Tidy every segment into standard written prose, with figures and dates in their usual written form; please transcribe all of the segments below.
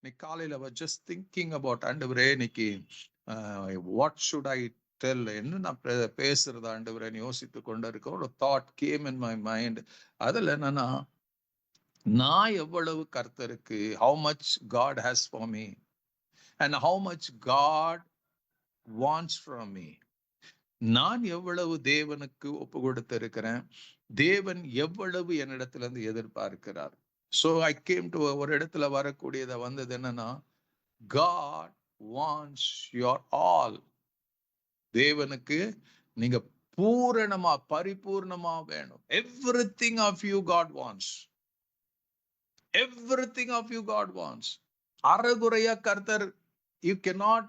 இன்னைக்கு காலையில just thinking about ஆண்டவரே, இன்னைக்கு வாட் ஷுட் ஐ டெல், என்ன நான் பேசுறது ஆண்டவரேன்னு யோசித்து கொண்டு இருக்க ஒரு thought game in my mind. அதுல என்னன்னா, நான் எவ்வளவு கர்த்தருக்கு, how much God has for me and how much God wants from me. நான் எவ்வளவு தேவனுக்கு ஒப்பு கொடுத்து இருக்கிறேன், தேவன் எவ்வளவு என்னிடத்துல இருந்து எதிர்பார்க்கிறார். ஸோ ஐ கேம் டு ஒரு இடத்துல வரக்கூடியதை வந்தது என்னன்னா, God wants your all. தேவனுக்கு நீங்க பூரணமா பரிபூர்ணமா வேணும். Everything of you God wants. Everything of you God wants. அறகுறையா கர்த்தர், you cannot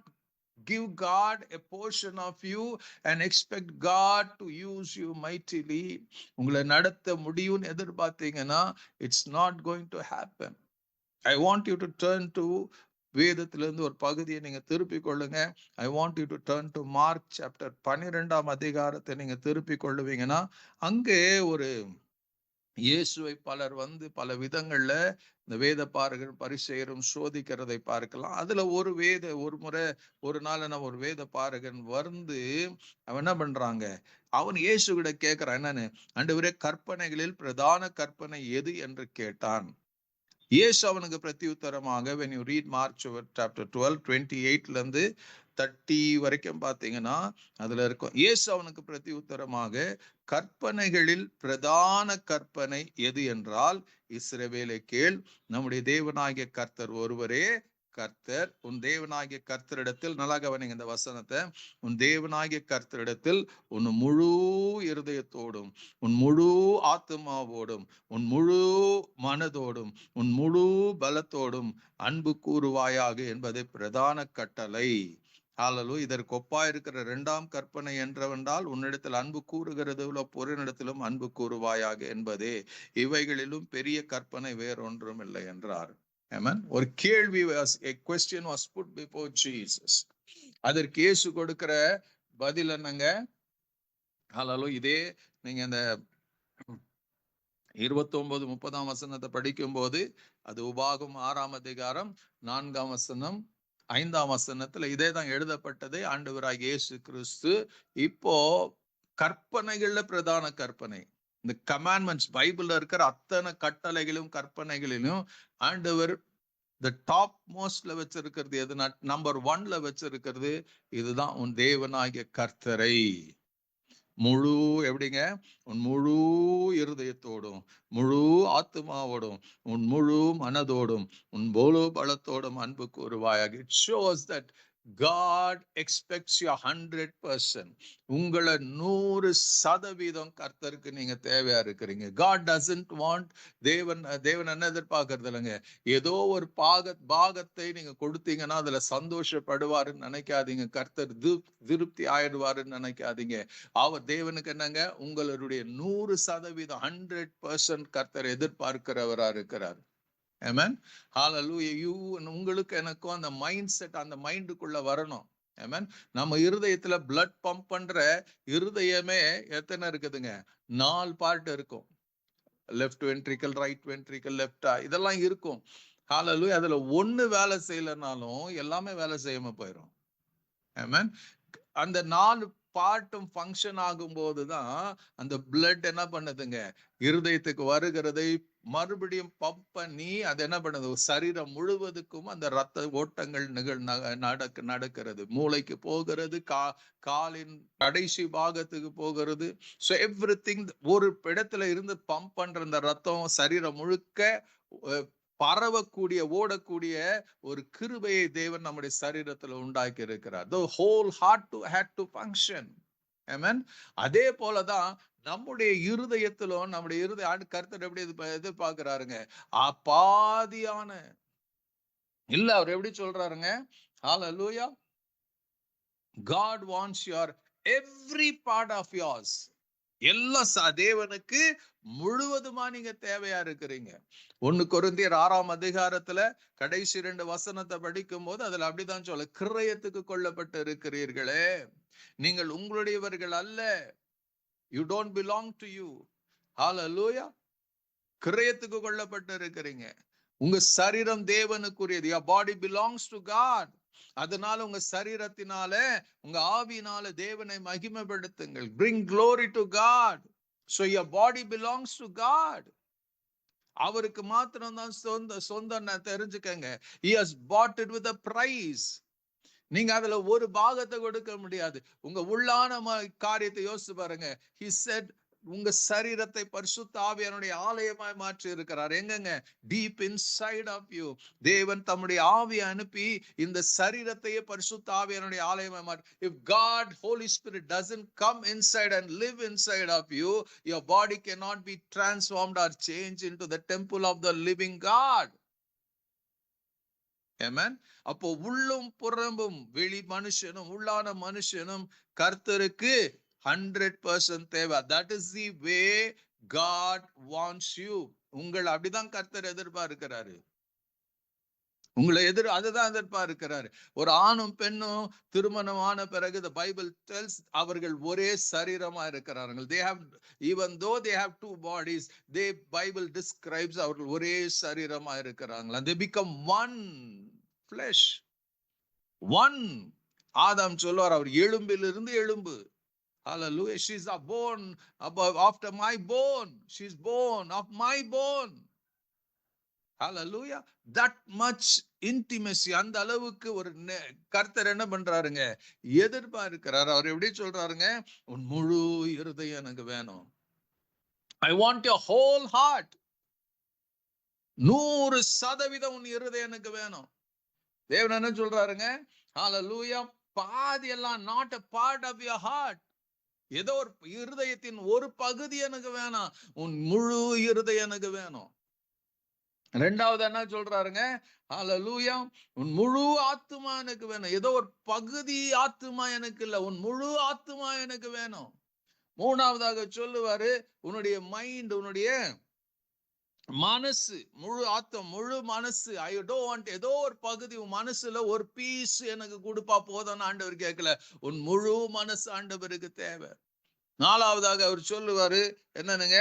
give God a portion of you and expect God to use you mightily. உங்களை நடத்த முடியும்னு எதிர்பார்த்தீங்கன்னா, it's not going to happen. I want you to turn to வேதத்திலிருந்து ஒரு பகுதியை நீங்க திருப்பி கொள்ளுங்க. I want you to turn to Mark chapter 12ஆம் அதிகாரத்தை நீங்க திருப்பி கொள்ளுவீங்கன்னா, அங்கே ஒரு இயேசுவை பலர் பல விதங்கள்ல இந்த வேத பாரகர் பரிசேயரும் சோதிக்கிறதை பார்க்கலாம். அதுல ஒரு முறை ஒரு நாள் நம்ம ஒரு வேத பாரகன் அவன் என்ன பண்றாங்க, அவன் இயேசு கிட்ட கேட்கிறான், என்னன்னு, ஆண்டவரே, கற்பனைகளில் பிரதான கற்பனை எது என்று கேட்டான். இயேசு அவனுக்கு பிரதியுத்தரமாக, when you read Mark chapter 12 28ல இருந்து 30 வரைக்கும் பார்த்தீங்கன்னா அதுல இருக்கும். இயேசு அவனுக்கு பிரதியுத்தரமாக, கற்பனைகளில் பிரதான கற்பனை எது என்றால், இஸ்ரவேலை கேள், நம்முடைய தேவனாகிய கர்த்தர் ஒருவரே கர்த்தர். உன் தேவனாகிய கர்த்தரிடத்தில், நல்லா கவனிங்க இந்த வசனத்தை, உன் தேவனாகிய கர்த்தரிடத்தில் உன் முழு இருதயத்தோடும், உன் முழு ஆத்மாவோடும், உன் முழு மனதோடும், உன் முழு பலத்தோடும் அன்பு கூறுவாயாக என்பதை பிரதான கட்டளை. ஹல்லேலூயா. இதற்கு ஒப்பா இருக்கிற இரண்டாம் கற்பனை என்றவென்றால், உன்னிடத்தில் அன்பு கூறுகிறது பொருளிடத்திலும் அன்பு கூறுவாயாக என்பதே, இவைகளிலும் பெரிய கற்பனை வேறொன்றும் இல்லை என்றார். Amen. ஒரு கேள்வி, a question was put before Jesus. அதற்கு இயேசு கொடுக்கிற பதில் என்னங்க? ஹல்லேலூயா. இதே நீங்க இந்த 29 30ஆம் வசனத்தை படிக்கும் போது, அது உபாகம் 6ஆம் அதிகாரம் 4ஆம் வசனம் 5ஆம் வசனத்துல இதே தான் எழுதப்பட்டது. ஆண்டவராகிய இயேசு கிறிஸ்து இப்போ கற்பனைகள்ல பிரதான கற்பனை, இந்த கமாண்ட்மெண்ட்ஸ், பைபிள்ல இருக்கிற அத்தனை கட்டளைகளும் கற்பனைகளிலும் ஆண்டவர் the டாப் மோஸ்ட்ல வச்சிருக்கிறது எது? நம்பர் 1ல வச்சிருக்கிறது இதுதான், உன் தேவனாகிய கர்த்தரை முழு, எப்படிங்க, உன் முழு இருதயத்தோடும், முழு ஆத்மாவோடும், உன் முழு மனதோடும், உன் முழு பலத்தோடும் அன்பு கூறுவாயாக. It shows that God expects you 100%. உங்களை 100% கர்த்தருக்கு நீங்க தேவையா இருக்கிறீங்க. God doesn't want, தேவன் என்ன எதிர்பார்க்கறது இல்லைங்க, ஏதோ ஒரு பாகத்தை நீங்க கொடுத்தீங்கன்னா அதுல சந்தோஷப்படுவாருன்னு நினைக்காதீங்க, கர்த்தர் திருப்தி ஆயிடுவாருன்னு நினைக்காதீங்க. அவர் தேவனுக்கு என்னங்க, உங்களுடைய 100% 100% கர்த்தர் எதிர்பார்க்கிறவரா இருக்கிறார். ஆமென். ஹல்லேலூயா. உங்களுக்கு எனக்கும் அந்த மைண்ட் செட், அந்த மைண்டுக்குள்ள வரணும். ஆமென். நம்ம இருதயத்துல பிளட் பம்ப் பண்ற இருதயமே எத்தனை இருக்குதுங்க? 4 பார்ட் இருக்கும். லெஃப்ட் வென்ட்ரிக்கல், ரைட் வென்ட்ரிக்கல், லெஃப்டா, இதெல்லாம் இருக்கும். ஹல்லேலூயா. அதுல ஒண்ணு வேலை செய்யலனாலும் எல்லாமே வேலை செய்யாம போயிடும். ஆமென். அந்த 4 பார்ட்டும் ஃபங்க்ஷன் ஆகும் போதுதான் அந்த பிளட் என்ன பண்ணுதுங்க, இருதயத்துக்கு வருகிறதை மறுபடியும் பம்ப் பண்ணி அது என்ன பண்ணுது, சரீரம் முழுவதுக்கும் அந்த ரத்த ஓட்டங்கள் நடக்கிறது, மூளைக்கு போகிறது, காலின் கடைசி பாகத்துக்கு போகிறது. ஸோ எவ்ரிதிங் ஒரு இடத்துல இருந்து பம்ப் பண்ற அந்த ரத்தம் சரீரம் முழுக்க பரவக்கூடிய, ஓடக்கூடிய ஒரு கிருபையை தேவன் நம்முடைய சரீரத்துல உண்டாக்கி இருக்கிறார். The whole heart had to function. Amen. அதே போலதான் நம்முடைய இருதயத்திலும், நம்முடைய கர்த்தர் எப்படி எதிர்பார்க்கிறாருங்க, பாதியான இல்ல, அவர் எப்படி சொல்றாருங்க, ஹல்லேலூயா, God wants your every part of yours. எல்லாம் தேவனுக்கு முழுவதுமா நீங்க தேவையா இருக்கிறீங்க. 1 கொரிந்தியர் 6ஆம் அதிகாரத்துல கடைசி 2 வசனத்தை படிக்கும் போது அதுல அப்படிதான் சொல்ல, கிரயத்துக்கு கொள்ளப்பட்டு இருக்கிறீர்களே, நீங்கள் உங்களுடையவர்கள் அல்ல. You don't belong to you. Hallelujah. கிரயத்துக்கு கொள்ளப்பட்டு இருக்கிறீங்க. உங்க சரீரம் தேவனுக்குரியது. your body belongs to God. அதனால உங்க சரீரத்தினால உங்க ஆவியினால தேவனை மகிமைப்படுத்துங்கள். bring glory to God. so your body belongs to God. அவருக்கு மாத்திரம் தான் சொந்தம் தெரிஞ்சுக்கங்க. he has bought it with a price. நீங்க அதுல ஒரு பாகத்தை கொடுக்க முடியாது. உங்க உள்ளான காரியத்தை யோசிச்சு பாருங்க. he said உங்க சரீரத்தை பரிசுத்த ஆவியானுடைய ஆலயமாய் மாற்றி இருக்கிறார். எங்கங்க? Deep inside of you. தேவன் தம்முடைய ஆவியை அனுப்பி இந்த சரீரத்தையே பரிசுத்த ஆவியானுடைய ஆலயமாய் மாற்றி. if God Holy Spirit doesn't come inside and live inside of you, your body cannot be transformed or changed into the temple of the living God. Amen. அப்போ உள்ளும் புறம்பும் வெளி மனுஷனும் உள்ளான மனுஷனும் கர்த்தருக்கு 100% தேவை. that is the way God wants you. உங்களை அப்படிதான் கர்த்தர் எதிர்பார்க்கிறாரு. உங்களை அதுதான் எதிர்பார்க்கிறாரு. ஒரு ஆணும் பெண்ணும் திருமணமான பிறகு the Bible tells அவர்கள் ஒரே சரீரமா இருக்கிறார்கள். they have, even though they have two bodies, they Bible describes அவர்கள் ஒரே சரீரமா இருக்கிறாங்க. they become one flesh. one. ஆதாம் சொல்வார் அவர் எலும்பிலிருந்து எலும்பு. hallelujah. she's a bone after my bone. she's bone of my bone. hallelujah. that much intimacy. அந்த அளவுக்கு ஒரு கர்த்தர் என்ன பண்றாருங்க? எதிர்பார்க்கிறார். அவர் எப்படி சொல்றாருங்க? உன் முழு இருதயம் எனக்கு வேணும். I want your whole heart. 100% உன் இருதயம் எனக்கு வேணும். தேவன் என்ன சொல்றாருங்க? ஹalleluya. பாதி எல்லாம் not a part of your heart. ஏதோ ஒரு இருதயத்தின் ஒரு பகுதி எனக்கு வேணாம், உன் முழு இருதயம் எனக்கு வேணும். ரெண்டாவது என்ன சொல்றாருங்க? ஹalleluya. உன் முழு ஆத்துமா எனக்கு வேணும். ஏதோ ஒரு பகுதி ஆத்துமா எனக்கு இல்ல, உன் முழு ஆத்துமா எனக்கு வேணும். மூணாவதாக சொல்லுவாரு உன்னுடைய மைண்ட், உன்னுடைய மனசு, முழு ஆத்தம் முழு மனசு. ஐ டோன்ட் வாண்ட் ஏதோ ஒரு பகுதி உன் மனசுல ஒரு பீஸ் எனக்கு கொடுப்பா போதும்னு ஆண்டவர் கேட்கல. உன் முழு மனசு ஆண்டவருக்கு தேவை. நாலாவதாக அவர் சொல்லுவாரு என்னன்னுங்க?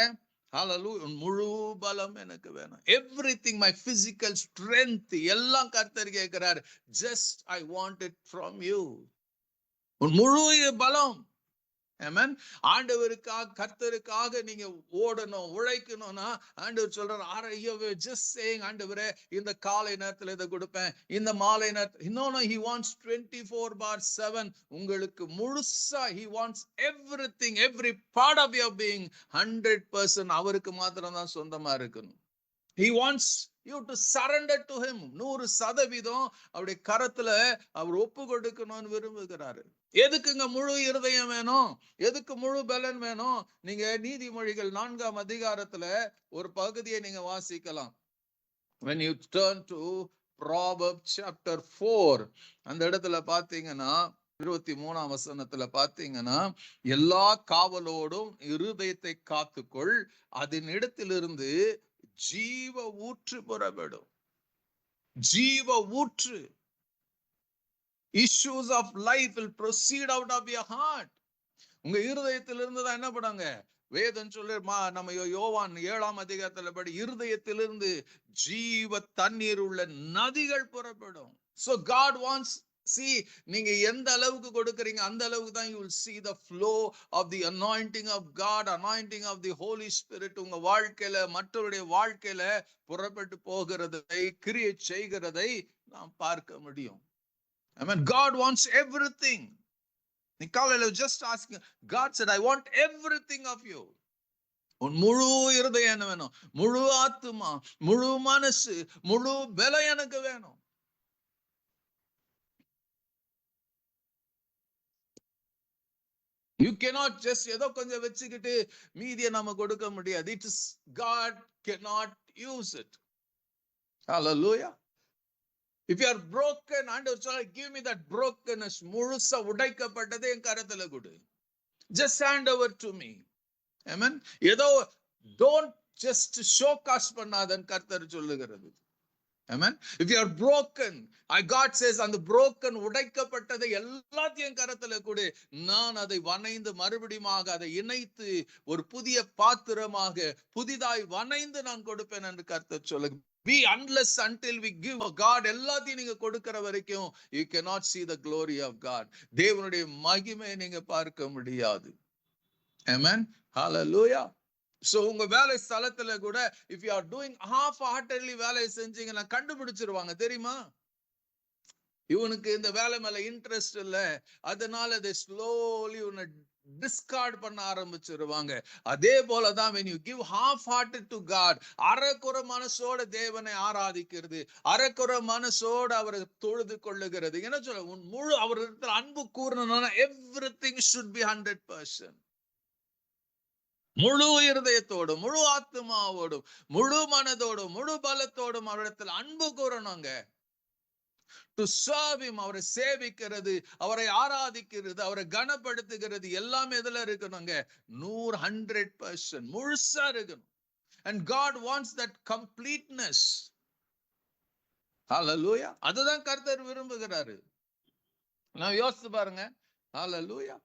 ஹalleluya. உன் முழு பலம் எனக்கு வேணும். everything, my physical strength எல்லாம் கர்த்தர் கேட்கிறார். just I want it from you. உன் முழு பலம். ஆமென். ஆண்டவருக்காக கர்த்தருக்காக நீங்க ஓடணும், உழைக்கணும்னா ஆண்டவர் சொல்றாரு just saying ஆண்டவரே இந்த காலை நேரத்துல இதை கொடுப்பேன், இந்த மாலை நேரத்துல. no he wants 24/7 உங்களுக்கு முழுசா. he wants everything, every part of your being 100% அவருக்கு மாத்திரம் தான் சொந்தமா இருக்கணும். he wants you to surrender to him. 100% அவருடைய கரத்துல அவர் ஒப்பு கொடுக்கணும்னு விரும்புகிறாரு. எதுக்குங்க முழு இருதயம் வேணும்? எதுக்கு முழு பலன் வேணும்? நீங்க நீதிமொழிகள் 4ஆம் அதிகாரத்துல ஒரு பகுதியை நீங்க வாசிக்கலாம். when you turn to Proverbs chapter 4, அந்த இடத்துல பாத்தீங்கன்னா 23ஆம் வசனத்துல பாத்தீங்கன்னா, எல்லா காவலோடும் இருதயத்தை காத்துக்கொள், அதன் இடத்திலிருந்து ஜீவ ஊற்று புறப்படும். ஜீவ ஊற்று. issues of life will proceed out of your heart. உங்க இருதயத்திலிருந்து தான் என்ன பண்ணுங்க? வேதம் சொல்லு நம்ம யோவான் 7ஆம் அதிகாரத்துல படி இருதயத்திலிருந்து ஜீவ தண்ணீர் உள்ள நதிகள் புறப்படும். so God wants, see, நீங்க எந்த அளவுக்கு கொடுக்கறீங்க அந்த அளவுக்கு தான் you will see the flow of the anointing of God, anointing of the Holy Spirit உங்க வாழ்க்கையில, மற்றவருடைய வாழ்க்கையில புறப்பட்டு போகிறதை, கிரியேட் செய்கிறதை நாம் பார்க்க முடியும். I mean, God wants everything. Nicola just asking, God said, I want everything of you. உன் முழு இருதயம் என்ன வேணும்? முழு ஆத்துமா, முழு மனசு, முழு பலம் எனக்கு வேணும். You cannot just ஏதோ கொஞ்சம் வச்சுக்கிட்டு மீதியை நம்ம கொடுக்க முடியாது. It is God cannot use it. Hallelujah. If you are broken, ஆண்டவர் give me that brokenness. முழுசா உடைக்கப்பட்டதை என் கரத்துல கொடு. Just hand over to me. Amen. ஏதோ don't just show cast பண்ணாதன்னு கர்த்தர் சொல்லுகிறது. Amen. If you are broken, God says அந்த broken உடைக்கப்பட்டதை எல்லாத்தையும் கரத்துல கொடு, நான் அதை வணைந்து மறுபடியுமாக அதை இணைத்து ஒரு புதிய பாத்திரமாக புதிதாய் வணைந்து நான் கொடுப்பேன் என்று கர்த்தர் சொல்லுங்க. We unless until we give God எல்லாத்தையும் நீங்க கொடுக்கிற வரைக்கும் you cannot see the glory of God. தேவனுடைய மகிமையை நீங்க பார்க்க முடியாது. Amen. Hallelujah. சோ உங்க வேலை ஸ்தலத்துல கூட if you are doing half heartedly வேலையை செஞ்சீங்கன்னா கண்டுபிடிச்சிருவாங்க தெரியுமா? இவனுக்கு இந்த வேலை மேல இன்ட்ரெஸ்ட் இல்ல, அதனால அதை ஸ்லோலி உன்னை டிஸ்கார்ட் பண்ண ஆரம்பிச்சிருவாங்க. அதே போலதான் when you give half hearted to God, அரைக்குறை மனசோட தேவனை ஆராதிக்கிறது, அரைக்குறை மனசோட அவரை தொழுது கொள்ளுகிறது. என்ன சொல்ல, உன் முழு அவர் அன்பு கூறணும்னா everything should be 100%. முழு இருதயத்தோடும் முழு ஆத்மாவோடும் முழு மனதோடும் முழு பலத்தோடும் அவரிடத்தில் அன்பு கூறணுங்க. டு சர்வ் ஹிம், அவரை சேவிக்கிறது, அவரை ஆராதிக்கிறது, அவரை கனப்படுத்துகிறது எல்லாமே எதுல இருக்கணுங்க? 100% முழுசா இருக்கணும். And God wants that completeness. Hallelujah. அதுதான் கர்த்தர் விரும்புகிறாரு. நான் யோசிச்சு பாருங்க. Hallelujah.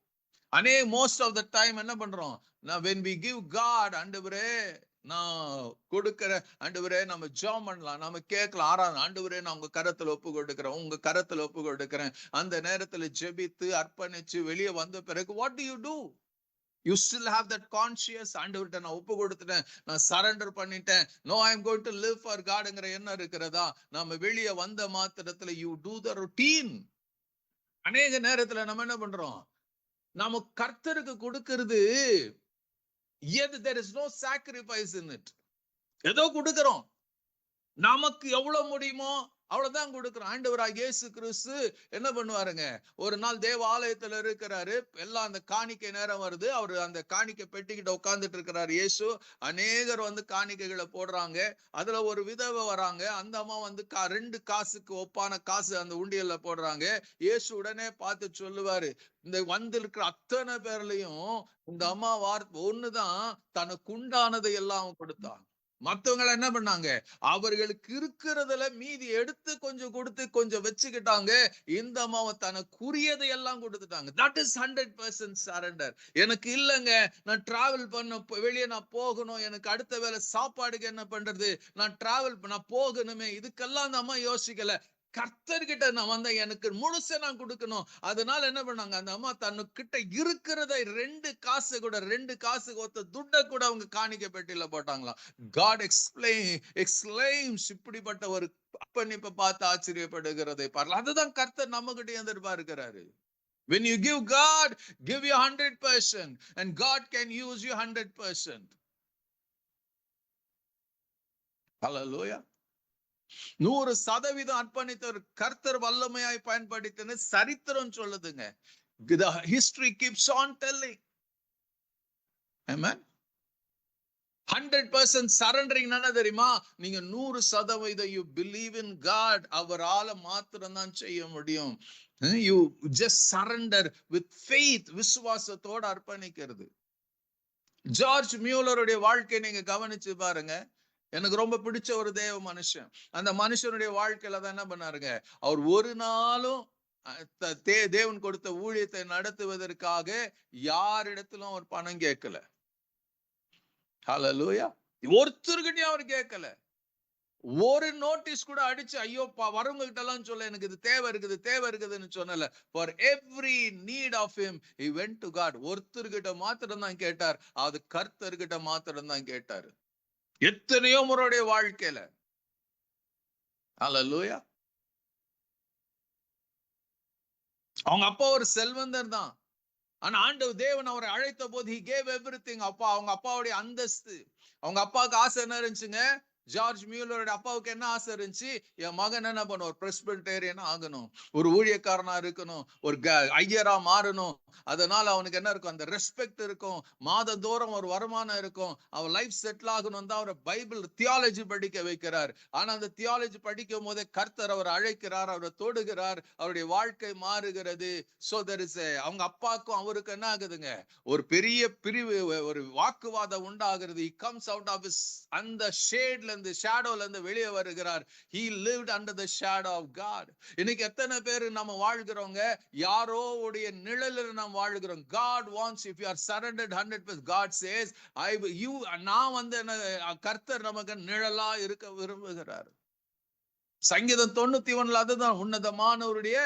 most of the time என்ன பண்றோம்? when we give God, ஆண்டவரே நான் கொடுக்கிற, ஆண்டவரே நம்ம ஜெபம் பண்ணலாம், நம்ம கேட்கலாம், ஆராதனை, ஆண்டவரே நான் உங்க கரத்துல ஒப்பு கொடுக்கிறேன், உங்க கரத்துல ஒப்பு கொடுக்கிறேன். அந்த நேரத்துல ஜெபித்து அர்ப்பணிச்சு வெளியே வந்த பிறகு what do you do? You still have that conscious, ஆண்டவர்கிட்ட நான் ஒப்பு கொடுத்துட்டேன், நான் சரண்டர் பண்ணிட்டேன், no I am going to live for Godங்கிற எண்ணம் இருக்கிறதா? நம்ம வெளியே வந்த மாத்திரத்துல you do the routine. அநேக நேரத்துல நம்ம என்ன பண்றோம்? நாம கர்த்தருக்கு கொடுக்கிறது there is no sacrifice in it. ஏதோ கொடுக்கிறோம், நமக்கு எவ்வளவு முடியுமோ அவ்வளவுதான் கொடுக்கிறோம். ஆண்டவராகிய இயேசு கிறிஸ்து என்ன பண்ணுவாருங்க, ஒரு நாள் தேவ ஆலயத்துல இருக்கிறாரு, எல்லாம் அந்த காணிக்கை நேரம் வருது, அவரு அந்த காணிக்கை பெட்டிக்கிட்ட உட்கார்ந்துட்டு இருக்கிறாரு இயேசு. அநேகர் வந்து காணிக்கைகளை போடுறாங்க, அதுல ஒரு விதவை வராங்க, அந்த அம்மா வந்து 2 காசுக்கு ஒப்பான காசு அந்த உண்டியல்ல போடுறாங்க. இயேசு உடனே பார்த்து சொல்லுவாரு, இந்த வந்திருக்கிற அத்தனை பேர்லயும் இந்த அம்மா ஒண்ணுதான் தனக்கு உண்டானதை எல்லாம் கொடுத்தான். மத்தவங்க என்ன பண்ணாங்க, அவர்களுக்கு இருக்கிறதுல மீதி எடுத்து கொஞ்சம் கொடுத்து கொஞ்சம் வச்சுக்கிட்டாங்க. இந்த அம்மாவை தனக்குரியதை எல்லாம் கொடுத்துட்டாங்க. That is 100% surrender. எனக்கு இல்லைங்க, நான் டிராவல் பண்ண வெளியே நான் போகணும், எனக்கு அடுத்த வேலை சாப்பாடுக்கு என்ன பண்றது, நான் டிராவல் நான் போகணுமே, இதுக்கெல்லாம் அந்த அம்மா யோசிக்கல. கர்த்தர்கிட்ட நான் வந்த எனக்கு முழுச நான் கொடுக்கணும். அதனால என்ன பண்ணாங்க, அந்த அம்மா தன்னுக்கிட்ட இருக்கிறத 2 காசு கூட 2 காசு ஒத்த துட்ட கூட அவங்க காணிக்கை பெட்டியில போட்டாங்களாம். God exclaims, இப்படிப்பட்ட ஒரு அப்பனிப்ப பார்த்து ஆச்சரியப்படுகிறதை பாருங்க. அதுதான் கர்த்தர் நம்ம கிட்ட எதிர்பார்க்கிறாரு. When you give God, give you 100% and God can use you 100%. Hallelujah. 100% அர்ப்பணித்தவர் கர்த்தர் வல்லமையாய் பயன்படுத்தின சரித்திரம் சொல்லுதுங்க. The history keeps on telling. Amen. 100% surrendering என்ன தெரியுமா? நீங்க 100% you believe in God, அவரால மாத்திரம் தான் செய்ய முடியும். You just surrender with faith, விசுவாசத்தோட அர்ப்பணிக்கிறது. ஜார்ஜ் மியூலருடைய வாழ்க்கையை நீங்க கவனிச்சு பாருங்க. எனக்கு ரொம்ப பிடிச்ச ஒரு தேவ மனுஷன். அந்த மனுஷனுடைய வாழ்க்கையில தான் என்ன பண்ணாருங்க, அவர் ஒரு நாளும் தேவன் கொடுத்த ஊழியத்தை நடத்துவதற்காக யாரிடத்திலும் அவர் பணம் கேட்கல. ஹல்லேலூயா. ஒருத்தர்கிட்டயும் அவர் கேட்கல. ஒரு நோட்டீஸ் கூட அடிச்சு ஐயோ வரவங்க கிட்ட எல்லாம் சொல்ல எனக்கு இது தேவை இருக்குதுன்னு சொன்னல. For every need of him he went to God. ஒருத்தர்கிட்ட மாத்திரம் தான் கேட்டார், அது கர்த்தர்கிட்ட மாத்திரம் தான் கேட்டாரு. எத்தனையோ முறையுடைய வாழ்க்கையில. ஹல்லேலூயா. அவங்க அப்பா ஒரு செல்வந்தர் தான், ஆனா ஆண்டவர் தேவன் அவரை அழைத்த போது he gave everything. அவங்க அப்பாவுடைய அந்தஸ்து, அவங்க அப்பாவுக்கு ஆசை என்ன இருந்துச்சுங்க, ஜார்ஜ் மியூலரோட அப்பாவுக்கு என்ன ஆசை இருந்துச்சு, என் மகன் என்ன பண்ணும், ஒரு பிரெஸ்பிட்டேரியன் ஆகணும், ஒரு ஊழியக்காரனா இருக்கணும், ஒரு ஐயரா மாறணும். அதனால அவனுக்கு என்ன இருக்கும், அந்த ரெஸ்பெக்ட் இருக்கும், மாதந்தோறும் ஒரு வருமானம் இருக்கும், அவன் லைஃப் செட்டில் ஆகணும் தான் அவரை பைபிள் தியாலஜி படிக்க வைக்கிறார். ஆனா அந்த தியாலஜி படிக்கும் போதே கர்த்தர் அவர் அழைக்கிறார், அவரை தொடுகிறார், அவருடைய வாழ்க்கை மாறுகிறது. சோ there is அவங்க அப்பாவுக்கும் அவருக்கு என்ன ஆகுதுங்க, ஒரு பெரிய பிரிவு, ஒரு வாக்குவாதம் உண்டாகிறது. he comes out of his அந்த ஷேட்ல இருந்து ஷேடோல இருந்து வெளியே வருகிறார். He lived under the shadow of God. இன்னைக்கு எத்தனை பேர் நம்ம வாழ்கிறோங்க, யாரோ உடைய நிழலில் நாம் வாழ்கிறோம். God wants, if you are surrendered 100%, God says நான் வந்து கர்த்தர் நமக்கு நிழலா இருக்க விரும்புகிறார். சங்கீதம் 91 அதுதான், உன்னதமானவருடைய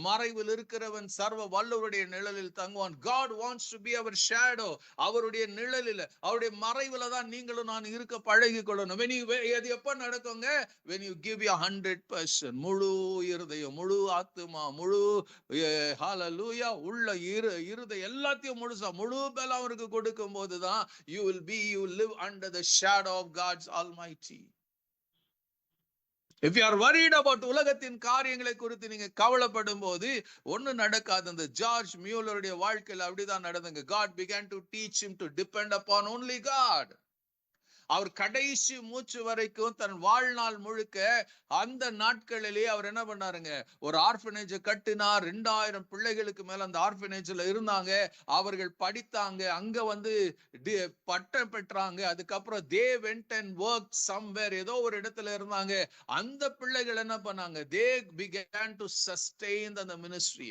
மறைவில் இருக்கிறவன் சர்வ வல்லவருடைய நிழலில் தங்குவான். God wants to be our shadow. அவருடைய நிழலில், அவருடைய மறைவில் தான் நீங்களும் நான் இருக்க பழகி கொள்ளணும். அது எப்ப நடக்குங்க? when you give your 100%, முழு இருதயம், முழு ஆத்துமா, முழு ஹalleluya உள்ள இருதயம் எல்லாத்தையும் முழுசா முழு பலம் அவருக்கு கொடுக்கும் போதுதான் you live under the shadow of God's Almighty. If you are worried about உலகத்தின் காரியங்களை குறித்து நீங்க கவலைப்படும் போது ஒண்ணு நடக்காது. அந்த ஜார்ஜ் மியூலருடைய வாழ்க்கையில் அப்படிதான் நடந்துங்க. God began to teach him to depend upon only God. அவர் கடைசி மூச்சு வரைக்கும் தன் வாழ்நாள் முழுக்க அந்த நாட்களிலே அவர் என்ன பண்ணாருங்க, ஒரு ஆர்ஃபனேஜ் கட்டினார். 2000 பிள்ளைகளுக்கு மேல அந்த ஆர்ஃபனேஜ்ல இருந்தாங்க. அவர்கள் படித்தாங்க, அங்க வந்து பட்டம் பெற்றாங்க. அதுக்கப்புறம் they went and worked somewhere, ஏதோ ஒரு இடத்துல இருந்தாங்க. அந்த பிள்ளைகள் என்ன பண்ணாங்க, they began to sustain the ministry.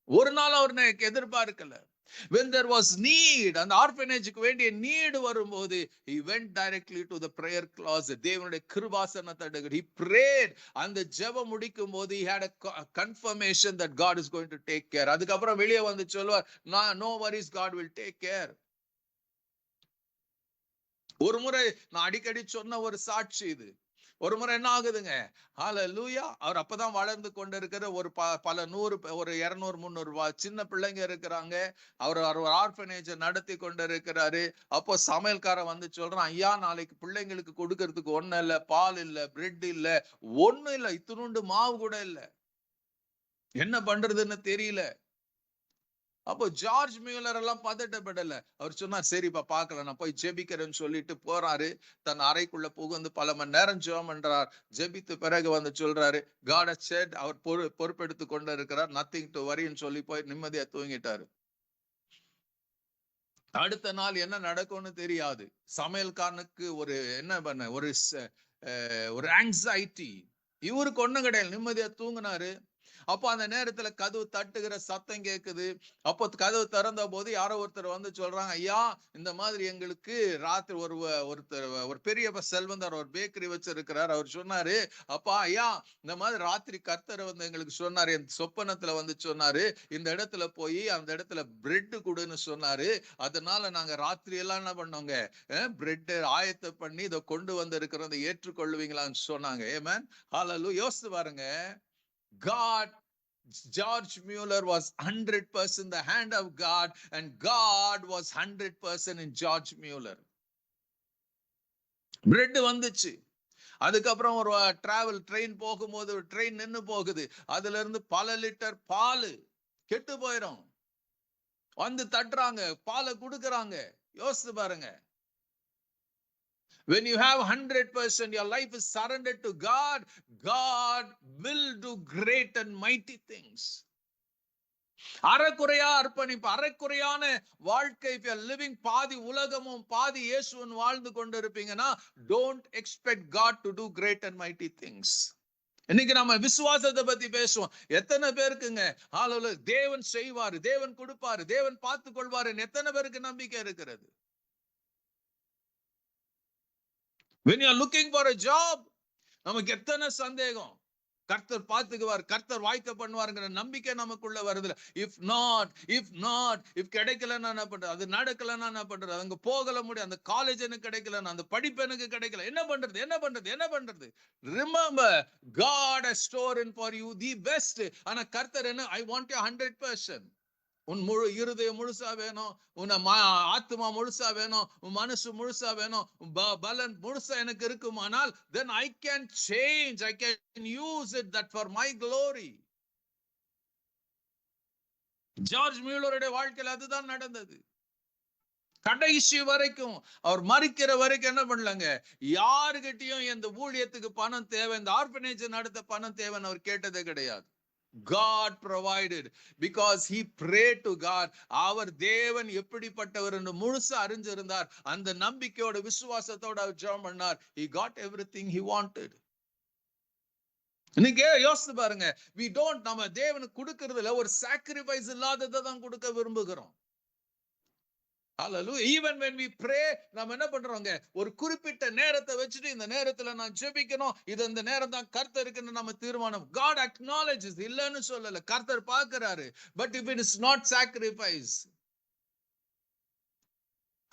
ஒரு நாள் அவர் எதிர்பார்க்கல. When there was need, அந்த ஆர்ஃபனேஜுக்கு வேண்டிய நீடு வரும்போது he went directly to the prayer closet. தேவனுடைய கிருபாசனத்தை he prayed. அந்த ஜெபம் முடிக்கும் போது he had a confirmation that God is going to take care. அதுக்கப்புறம் வெளியே வந்து சொல்வார், no worries, God will take care. ஒரு முறை நான் அடிக்கடி சொன்ன ஒரு சாட்சி இது. ஒரு முறை என்ன ஆகுதுங்க, ஹalleluya, அவர் அப்பதான் வளர்ந்து கொண்டு இருக்கிற ஒரு பல நூறு, ஒரு 200 300 சின்ன பிள்ளைங்க இருக்கிறாங்க. அவர் ஒரு ஆர்ஃபனேஜ் நடத்தி கொண்டு இருக்கிறாரு. அப்போ சமையல்காரன் வந்து சொல்றான், ஐயா நாளைக்கு பிள்ளைங்களுக்கு கொடுக்கறதுக்கு ஒண்ணு இல்ல, பால் இல்ல, பிரெட் இல்ல, ஒண்ணும் இல்ல, இத்தினுண்டு மாவு கூட இல்ல, என்ன பண்றதுன்னு தெரியல. அப்போ ஜார்ஜ் மியூலர் எல்லாம் பதட்டப்படல. அவர் சொன்னார், சரிப்பா பாக்கல, நான் போய் ஜெபிக்கிறேன்னு சொல்லிட்டு போறாரு. தன் அறைக்குள்ள புகுந்து பல மணி நேரம் ஜெபம் பண்றார். ஜெபித்து பிறகு வந்து சொல்றாரு, God has said, அவர் பொறுப்பெடுத்து கொண்டு இருக்கிறார், nothing to worryன்னு சொல்லி போய் நிம்மதியா தூங்கிட்டாரு. அடுத்த நாள் என்ன நடக்கும்னு தெரியாது. சமையல்காரனுக்கு ஒரு என்ன பண்ண ஒரு ஆங்ஸைட்டி. இவருக்கு ஒண்ணும் கிடையாது, நிம்மதியா தூங்கினாரு. அப்போ அந்த நேரத்துல கதவு தட்டுகிற சத்தம் கேக்குது. அப்போ கதவு திறந்த போது யாரோ ஒருத்தர் வந்து சொல்றாங்க, ஐயா இந்த மாதிரி எங்களுக்கு ராத்திரி ஒரு பெரிய செல்வந்தார் ஒரு பேக்கரி வச்சிருக்கிறார். அவர் சொன்னாரு, அப்பா ஐயா இந்த மாதிரி ராத்திரி கர்த்தர் வந்து எங்களுக்கு சொன்னாரு, என் சொப்பனத்துல வந்து சொன்னாரு, இந்த இடத்துல போய் அந்த இடத்துல பிரெட் கொடுன்னு சொன்னாரு. அதனால நாங்க ராத்திரி எல்லாம் என்ன பண்ணோங்க, பிரெட் ஆயத்த பண்ணி இதை கொண்டு வந்து இருக்கிறத ஏற்றுக்கொள்வீங்களான்னு சொன்னாங்க. ஆமென், ஹalleluya. யோசித்து பாருங்க, God, George Mueller was 100% the hand of God, and God was 100% in George Mueller. Bread வந்துச்சு. அதுக்கப்புறம் ஒரு ட்ரெயின் போகும்போது ஒரு ட்ரெயின் நின்னு போகுது. அதுல இருந்து பல லிட்டர் பால் கெட்டு போயிடும். வந்து தட்டுறாங்க, பாலை குடுக்கறாங்க. யோசிச்சு பாருங்க. When you have 100%, your life is surrendered to God, God will do great and mighty things. அரைக்குறையா அர்ப்பணிப்பு, அரைக்குறையான வாழ்க்கை. if you are living பாதி உலகமும் பாதி இயேசுவும் வாழ்ந்து கொண்டு இருப்பீங்கன்னா, don't expect God to do great and mighty things. இன்னைக்கு நம்ம விசுவாசத்தை பத்தி பேசுவோம். எத்தனை பேருக்குங்க ஹalleluya தேவன் செய்வாரு, தேவன் கொடுப்பாரு, தேவன் பார்த்துக் கொள்வாரு, எத்தனை பேருக்கு நம்பிக்கை இருக்கிறது? When you are looking for a job, நமக்கு எத்தனை சந்தேகம். கர்த்தர் பார்த்துக்குவார், கர்த்தர் வாய்க்க பண்ணுவாருங்கிற நம்பிக்கை நமக்குள்ள வருதுல. if கிடைக்கலன்னா என்ன பண்றது, அது நடக்கலன்னா என்ன பண்றது, அங்க போகல முடியும், அந்த காலேஜ் எனக்கு கிடைக்கல, அந்த படிப்பு எனக்கு கிடைக்கல, என்ன பண்றது? Remember, God has stored in for you the best. ஆனா கர்த்தர் என்ன, I want you 100%. உன் முழு இருதயம் முழுசா வேணும், உன் ஆத்மா முழுசா வேணும், உன் மனசு முழுசா வேணும், பலன் முழுசா எனக்கு இருக்குமானால், then I can change, I can use it that for my glory. George மியூலருடைய வாழ்க்கையில் அதுதான் நடந்தது. கடைசி வரைக்கும், அவர் மரிக்கிற வரைக்கும் என்ன பண்ணலங்க, யாருகிட்டையும் இந்த ஊழியத்துக்கு பணம் தேவை, இந்த ஆர்பனேஜ் நடத்த பணம் தேவைன்னு அவர் கேட்டதே கிடையாது. God provided because he prayed to God. அவர் தேவன் எப்படிப்பட்டவர் என்று முழுசா அறிஞ்சிருந்தார். அந்த நம்பிக்கையோட விசுவாசத்தோட அவர் ஜெபம் பண்ணார். He got everything he wanted. நீங்க யோசிச்சு பாருங்க. we don't நம்ம தேவனுக்கு கொடுக்கிறதுல ஒரு sacrifice இல்லாததை தான் கொடுக்க விரும்புகிறோம். Hallelujah. Even when we pray, நாம என்ன பண்றோங்க, ஒரு குறிப்பிட்ட நேரத்தை வச்சுட்டு இந்த நேரத்துல நான் ஜெபிக்கணும், இது இந்த நேரம் தான் கர்த்தருக்குன்னு நம்ம தீர்மானம். God acknowledges, இல்லன்னு சொல்லல, கர்த்தர் பார்க்கிறாரு. But if it is not sacrifice,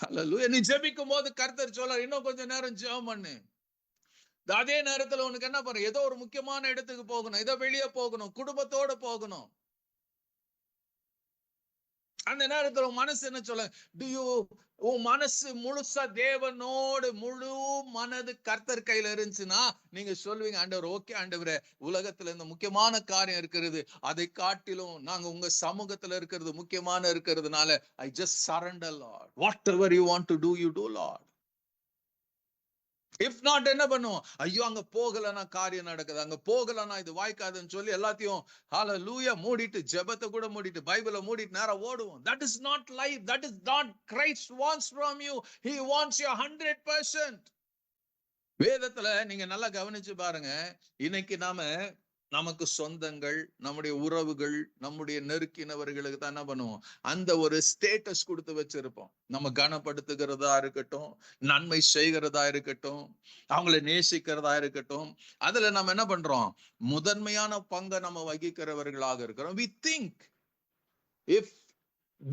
Hallelujah. நீ ஜெபிக்கும் போது கர்த்தர் சொல்றார், இன்னும் கொஞ்சம் நேரம் ஜெபம் பண்ணு. அதே நேரத்துல உனக்கு என்ன பண்ண, ஏதோ ஒரு முக்கியமான இடத்துக்கு போகணும், ஏதோ வெளியே போகணும், குடும்பத்தோட போகணும். அந்த நேரத்துல மனசு என்ன சொல்ல, உன் மனசு முழுசா தேவனோடு முழு மனது கர்த்தர் கையில இருந்துச்சுன்னா நீங்க சொல்லுவீங்க, ஆண்டவர் ஓகே ஆண்டவரே, உலகத்துல இந்த முக்கியமான காரியம் இருக்கிறது, அதை காட்டிலும் நாங்க உங்க சமூகத்துல இருக்கிறது முக்கியமான இருக்கிறதுனால I just surrender Lord, whatever you want to do you do Lord. If not என்ன பண்ணுவோம், ஐயோ அங்க போகலன்னா காரியம் நடக்குது, அங்க போகலன்னா இது வாய்க்காதுன்னு சொல்லி எல்லாத்தையும் ஹalleluya மூடிட்டு, ஜெபத்தை கூட மூடிட்டு, பைபிளை மூடிட்டு நேரா ஓடுவோம். That is not life. That is not Christ wants from you. He wants you 100%. வேதத்துல நீங்க நல்லா கவனிச்சு பாருங்க. இன்னைக்கு நாம நமக்கு சொந்தங்கள், நம்முடைய உறவுகள், நம்முடைய நெருக்கினவர்களுக்கு தான் என்ன பண்ணுவோம், அந்த ஒரு ஸ்டேட்டஸ் கொடுத்து வச்சிருப்போம். நம்ம கனப்படுத்துகிறதா இருக்கட்டும், நன்மை செய்கிறதா இருக்கட்டும், அவங்களை நேசிக்கிறதா இருக்கட்டும், அதுல நம்ம என்ன பண்றோம், முதன்மையான பங்கை நம்ம வகிக்கிறவர்களாக இருக்கிறோம். we think if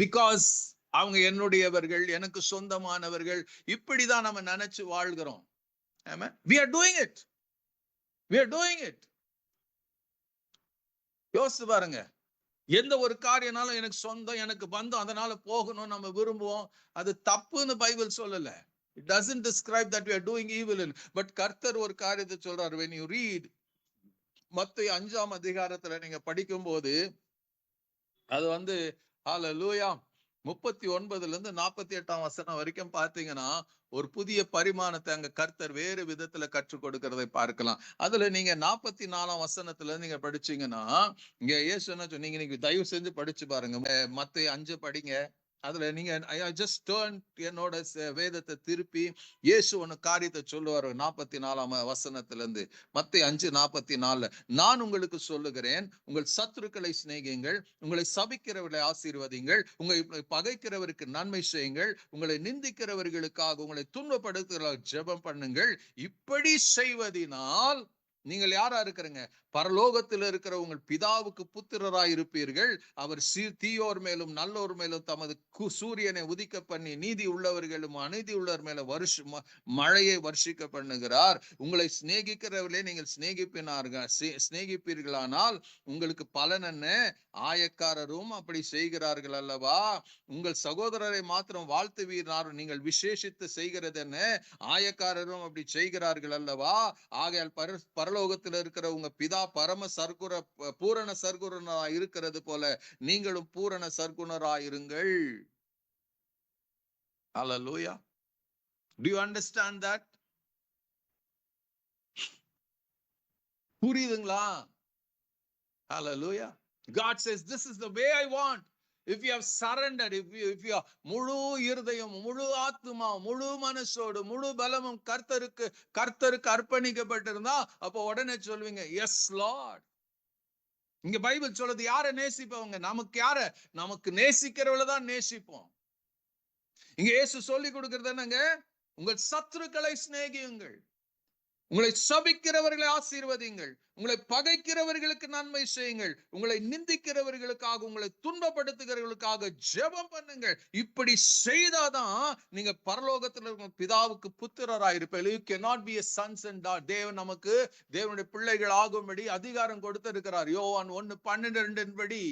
because அவங்க என்னுடையவர்கள், எனக்கு சொந்தமானவர்கள், இப்படிதான் நம்ம நினைச்சு வாழ்கிறோம். we are doing it. we are doing it. யோசிச்சு பாருங்க. எந்த ஒரு காரியனாலும் எனக்கு சொந்தம், எனக்கு பந்தம், அதனால போகணும் நம்ம விரும்புவோம். அது தப்புன்னு பைபிள் சொல்லல. It doesn't describe that we are doing evil. But கர்த்தர் ஒரு காரியத்தை சொல்றார். when you read மத்தேயு 5ஆம் அதிகாரத்துல நீங்க படிக்கும் போது அது ஹalleluya 39ல இருந்து 48ஆம் வசனம் வரைக்கும் பாத்தீங்கன்னா ஒரு புதிய பரிமாணத்தை அங்க கர்த்தர் வேறு விதத்துல கற்றுக் கொடுக்கிறதை பார்க்கலாம். அதுல நீங்க 44ஆம் வசனத்துல நீங்க படிச்சீங்கன்னா இங்க இயேசு என்ன சொன்னீங்க, நீங்க தயவு செஞ்சு படிச்சு பாருங்க. மத்தேயு 5 படிங்க. அதுல நீங்க ஜஸ்ட் டர்ன் என்னோட வேதத்தை திருப்பி இயேசு ஒன்னு காரியத்தை சொல்லுவார் 44ஆம் வசனத்துல இருந்து. மத்தேயு 5:44, நான் உங்களுக்கு சொல்லுகிறேன், உங்கள் சத்துருக்களை சிநேகியுங்கள், உங்களை சபிக்கிறவர்களை ஆசீர்வதிங்கள், உங்களை பகைக்கிறவருக்கு நன்மை செய்யுங்கள், உங்களை நிந்திக்கிறவர்களுக்காக உங்களை துன்பப்படுத்துகிறவர்கள் ஜெபம் பண்ணுங்கள். இப்படி செய்வதினால் நீங்கள் யாரா இருக்கிறீங்க, பரலோகத்தில் இருக்கிற உங்கள் பிதாவுக்கு புத்திரராய் இருப்பீர்கள். அவர் தீயோர் மேலும் நல்லோர் மேலும் தமது சூரியனை உதிக்க பண்ணி நீதி உள்ளவர்களும் அநீதி உள்ளவர் மேல மழையை வருஷிக்க பண்ணுகிறார். உங்களை சிநேகிக்கிறவர்களே நீங்கள் சிநேகிப்பீர்களானால் உங்களுக்கு பலன் என்ன, ஆயக்காரரும் அப்படி செய்கிறார்கள் அல்லவா. உங்கள் சகோதரரை மாத்திரம் வாழ்த்துவீர், நீங்கள் விசேஷித்து செய்கிறது என்ன, ஆயக்காரரும் அப்படி செய்கிறார்கள் அல்லவா. ஆகையால் பரலோகத்தில் இருக்கிற உங்க பிதா பரம சர்க்குண பூரண சர்க்குணராய் இருக்கிறது போல நீங்களும் பூரண சர்க்குணராயிருங்கள். Hallelujah. Do you understand that? புரியுதுங்களா? Hallelujah. God says this is the way I want. If you have surrendered, if you are முழு இருதயம், முழு ஆத்மா, முழு மனசோடு, முழு பலமும் கர்த்தருக்கு அர்ப்பணிக்கப்பட்டிருந்தா அப்போ உடனே சொல்வீங்க எஸ் லார்ட். இங்க பைபிள் சொல்றது யாரை நேசிப்பவங்க, நமக்கு நேசிக்கிறவளை தான் நேசிப்போம். இங்க இயேசு சொல்லி கொடுக்கிறது என்னங்க, உங்கள் சத்துருக்களை சிநேகியுங்கள், உங்களை சபிக்கிறவர்களை ஆசீர்வதிங்கள், உங்களை பகைக்கிறவர்களுக்கு நன்மை செய்யுங்கள், உங்களை நிந்திக்கிறவர்களுக்காக உங்களை துன்பப்படுத்துகிறவர்களுக்காக ஜெபம் பண்ணுங்கள். இப்படி செய்தாதான் நீங்க பரலோகத்தில் இருக்கிற பிதாவுக்கு புத்திரராயிருப்பீர்கள். You cannot be a sons and daughters. தேவன் நமக்கு தேவனுடைய பிள்ளைகள் ஆகும்படி அதிகாரம் கொடுத்திருக்கிறார் யோவான் 1:12 படி.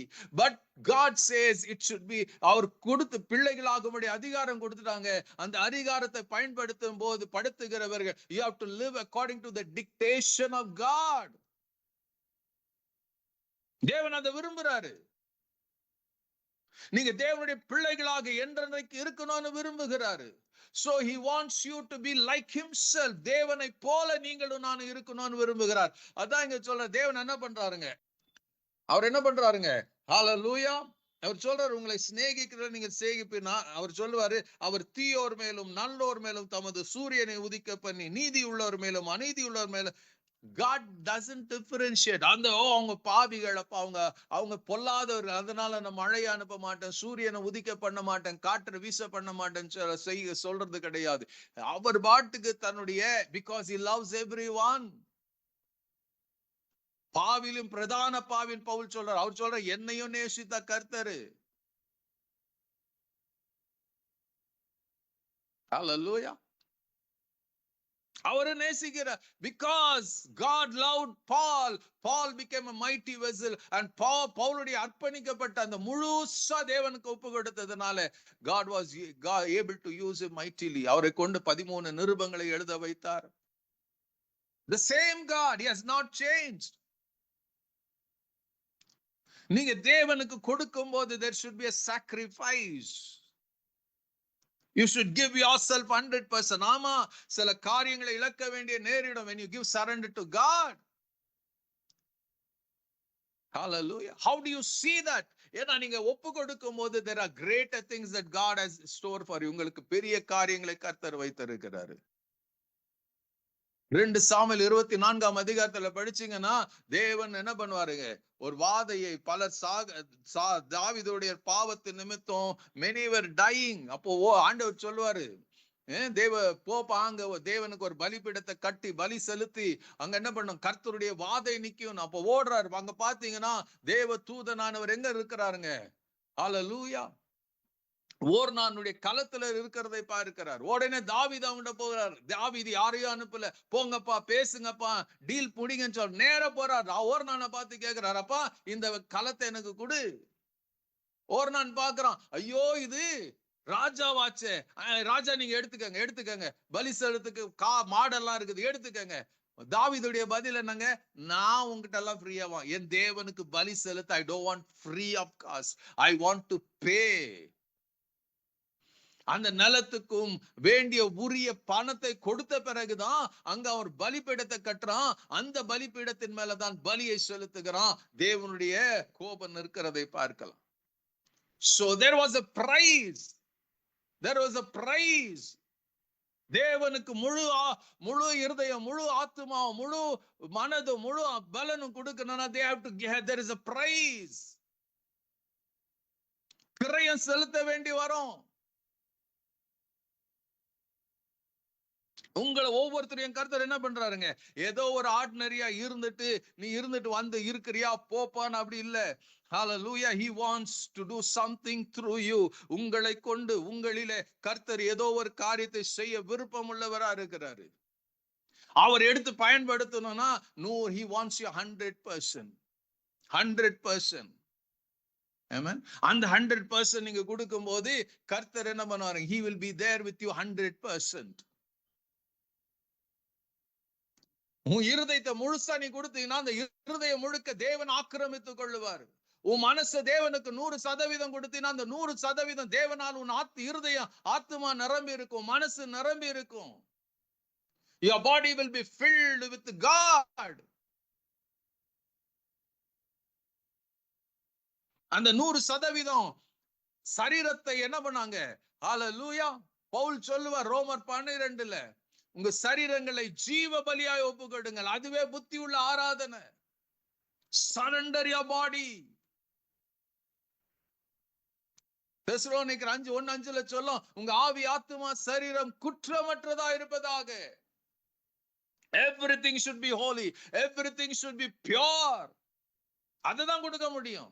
But God says it should be, அவர் கொடுத்து பிள்ளைகளாகும்படி அதிகாரம் கொடுத்துட்டாங்க. அந்த அதிகாரத்தை பயன்படுத்தும் போது படுத்துகிறவர்கள் you have to live according to the dictation of God. தேவன் அதை விரும்புறாரு. நீங்க தேவனுடைய பிள்ளைகளாக என்றென்றைக்கு இருக்கணும்னு விரும்புகிறாரு. So he wants you to be like himself. தேவனை போல நீங்களும் நானும் இருக்கணும்னு விரும்புகிறார். அதான் இங்க சொல்ற தேவன் என்ன பண்றாருங்க, அவர் என்ன பண்றாருங்க? ஹalleluya. அவர் சொல்றாரு, உங்களை சிநேகிக்கிற நீங்க சிநேகிப்பினா, அவர் சொல்லுவாரு, அவர் தீயோர் மேலும் நல்லோர் மேலும் தமது சூரியனை உதிக்க பண்ணி நீதி உள்ளோர் மேலும் அநீதி உள்ளோர் மேலும். God doesn't differentiate. அவங்க பாவிகள், அப்ப அவங்க பொல்லாதவர்கள், அதனால நான் மழையை அனுப்ப மாட்டேன், சூரியனை உதிக்க பண்ண மாட்டேன், காற்று வீச பண்ண மாட்டேன்னு சொல்றது கிடையாது. அவர் பாட்டுக்கு தன்னுடைய, because he loves everyone. பாவிலும் பிரதான பாவின் பவுல் சொல்றார். அவர் சொல்ற, என்னையும் நேசித்த கர்த்தரு. ஹalleluya. அவரை நேசிக்கிறார். Because God loved Paul, Paul became a mighty vessel. And பவுலுடைய அர்ப்பணிக்கப்பட்ட அந்த முழுசா தேவனுக்கு ஒப்பு கொடுத்ததுனால God was able to use him mightily. அவரை கொண்டு 13 நிருபங்களை எழுத வைத்தார். The same God, he has not changed. நீங்க தேவனுக்கு கொடுக்கும் போது there should be a sacrifice. You should give yourself 100%. ஆமா, சில காரியங்களை இழக்க வேண்டிய நேரிடும் when you give surrender to God. Hallelujah. How do you see that? ஏன்னா நீங்க ஒப்பு கொடுக்கும் போது there are greater things that God has stored for you. உங்களுக்கு பெரிய காரியங்களை கர்த்தர் வைத்திருக்கிறாரு. 2 சாமுவேல் 24ஆம் அதிகாரத்துல படிச்சீங்கன்னா, தேவன் என்ன பண்ணுவாருங்க? ஒரு வாதையை பலர் தாவீதுடைய பாவத்தின் நிமித்தம் many were dying. அப்போ ஆண்டவர் சொல்லுவாரு, போப்பா அங்க தேவனுக்கு ஒரு பலிபீடத்தை கட்டி பலி செலுத்தி அங்க என்ன பண்ணும், கர்த்தருடைய வாதை நிக்கும். அப்போ ஓடுறாரு. அங்க பாத்தீங்கன்னா தேவ தூதனானவர் எங்க இருக்கிறாருங்க? ஹalleluya. ஓர்னானுடைய களத்துல இருக்கிறதை பார்க்கிறார். உடனே தாவீது அவன்கிட்ட போகிறார். தாவீது யாரையும் அனுப்பல, போங்கப்பா பேசுங்கப்பா டீல் புடிங்கன்னு சொல்ல நேர போறார். ஓர்னானை பார்த்து கேட்கிறார், அப்பா இந்த களத்தை எனக்கு கொடு. ஓர்னான் பாக்குறான், ஐயோ இது ராஜாவாச்சே, ராஜா நீங்க எடுத்துக்கங்க பலி செலுத்துக்கு மாடெல்லாம் இருக்குது, எடுத்துக்கங்க. தாவீதுடைய பதில் என்னங்க? நான் உங்ககிட்ட எல்லாம் ஃப்ரீயாவா, என் தேவனுக்கு பலி செலுத்த I don't want free of cost, I want to pay. அந்த நிலத்துக்கும் வேண்டிய உரிய பணத்தை கொடுத்த பிறகுதான் அங்க அவர் பலிபீடத்தை கட்டுறான். அந்த பலிபீடத்தின் மேலதான் பலியை செலுத்துகிறான். தேவனுடைய கோபம் இருக்கிறதை பார்க்கலாம். So there was a price. There was a price. தேவனுக்கு முழு இருதயம், முழு ஆத்துமா, முழு மனது, முழு பலனும் கொடுக்கணும்னா they have to give, there is a price. கிரயம் செலுத்த வேண்டி வரும். உங்களை ஒவ்வொருத்தரையும் கர்த்தர் என்ன பண்றாருங்க? ஏதோ ஒரு ஆர்டினரியா இருந்துட்டு வந்து இருக்கிறியா போப்பான்னு அப்படி இல்ல. Hallelujah. He wants to do something through you. உங்களை கொண்டு உங்களிலே கர்த்தர் ஏதோ ஒரு காரியத்தை செய்ய விருப்பம் உள்ளவரா இருக்கிறாரு. அவர் எடுத்து பயன்படுத்தணும்னா he wants you 100%. 100%. Amen. அந்த 100% நீங்க கொடுக்கும் போது கர்த்தர் என்ன பண்ணுவாரு? He will be there with you 100%. உன் இருதயத்தை முழுசா நீ கொடுத்தீங்கன்னா அந்த இருதயம் முழுக்க தேவன் ஆக்கிரமித்துக் கொள்ளுவார். உன் மனசு தேவனுக்கு 100% கொடுத்தீங்கன்னா அந்த 100% தேவனால் உன் இருதயம் ஆத்மா நிரம்பி இருக்கும், மனசு நிரம்பி இருக்கும். Your body will be filled with God. அந்த 100% சரீரத்தை என்ன பண்ணாங்க? ஹalleluya. பவுல் சொல்லுவார் ரோமர் 12ல, உங்க சரீரங்களை ஜீவ பலியாய் ஒப்பு கொடுங்கள், அதுவே புத்தி உள்ள ஆராதனை. Surrender your body. தெசலோனிக்கர் 5:1-5ல சொல்லும், உங்க ஆவி ஆத்துமா சரீரம் குற்றமற்றதா இருப்பதாக. Everything should be holy, everything should be pure. அதுதான் கொடுக்க முடியும்.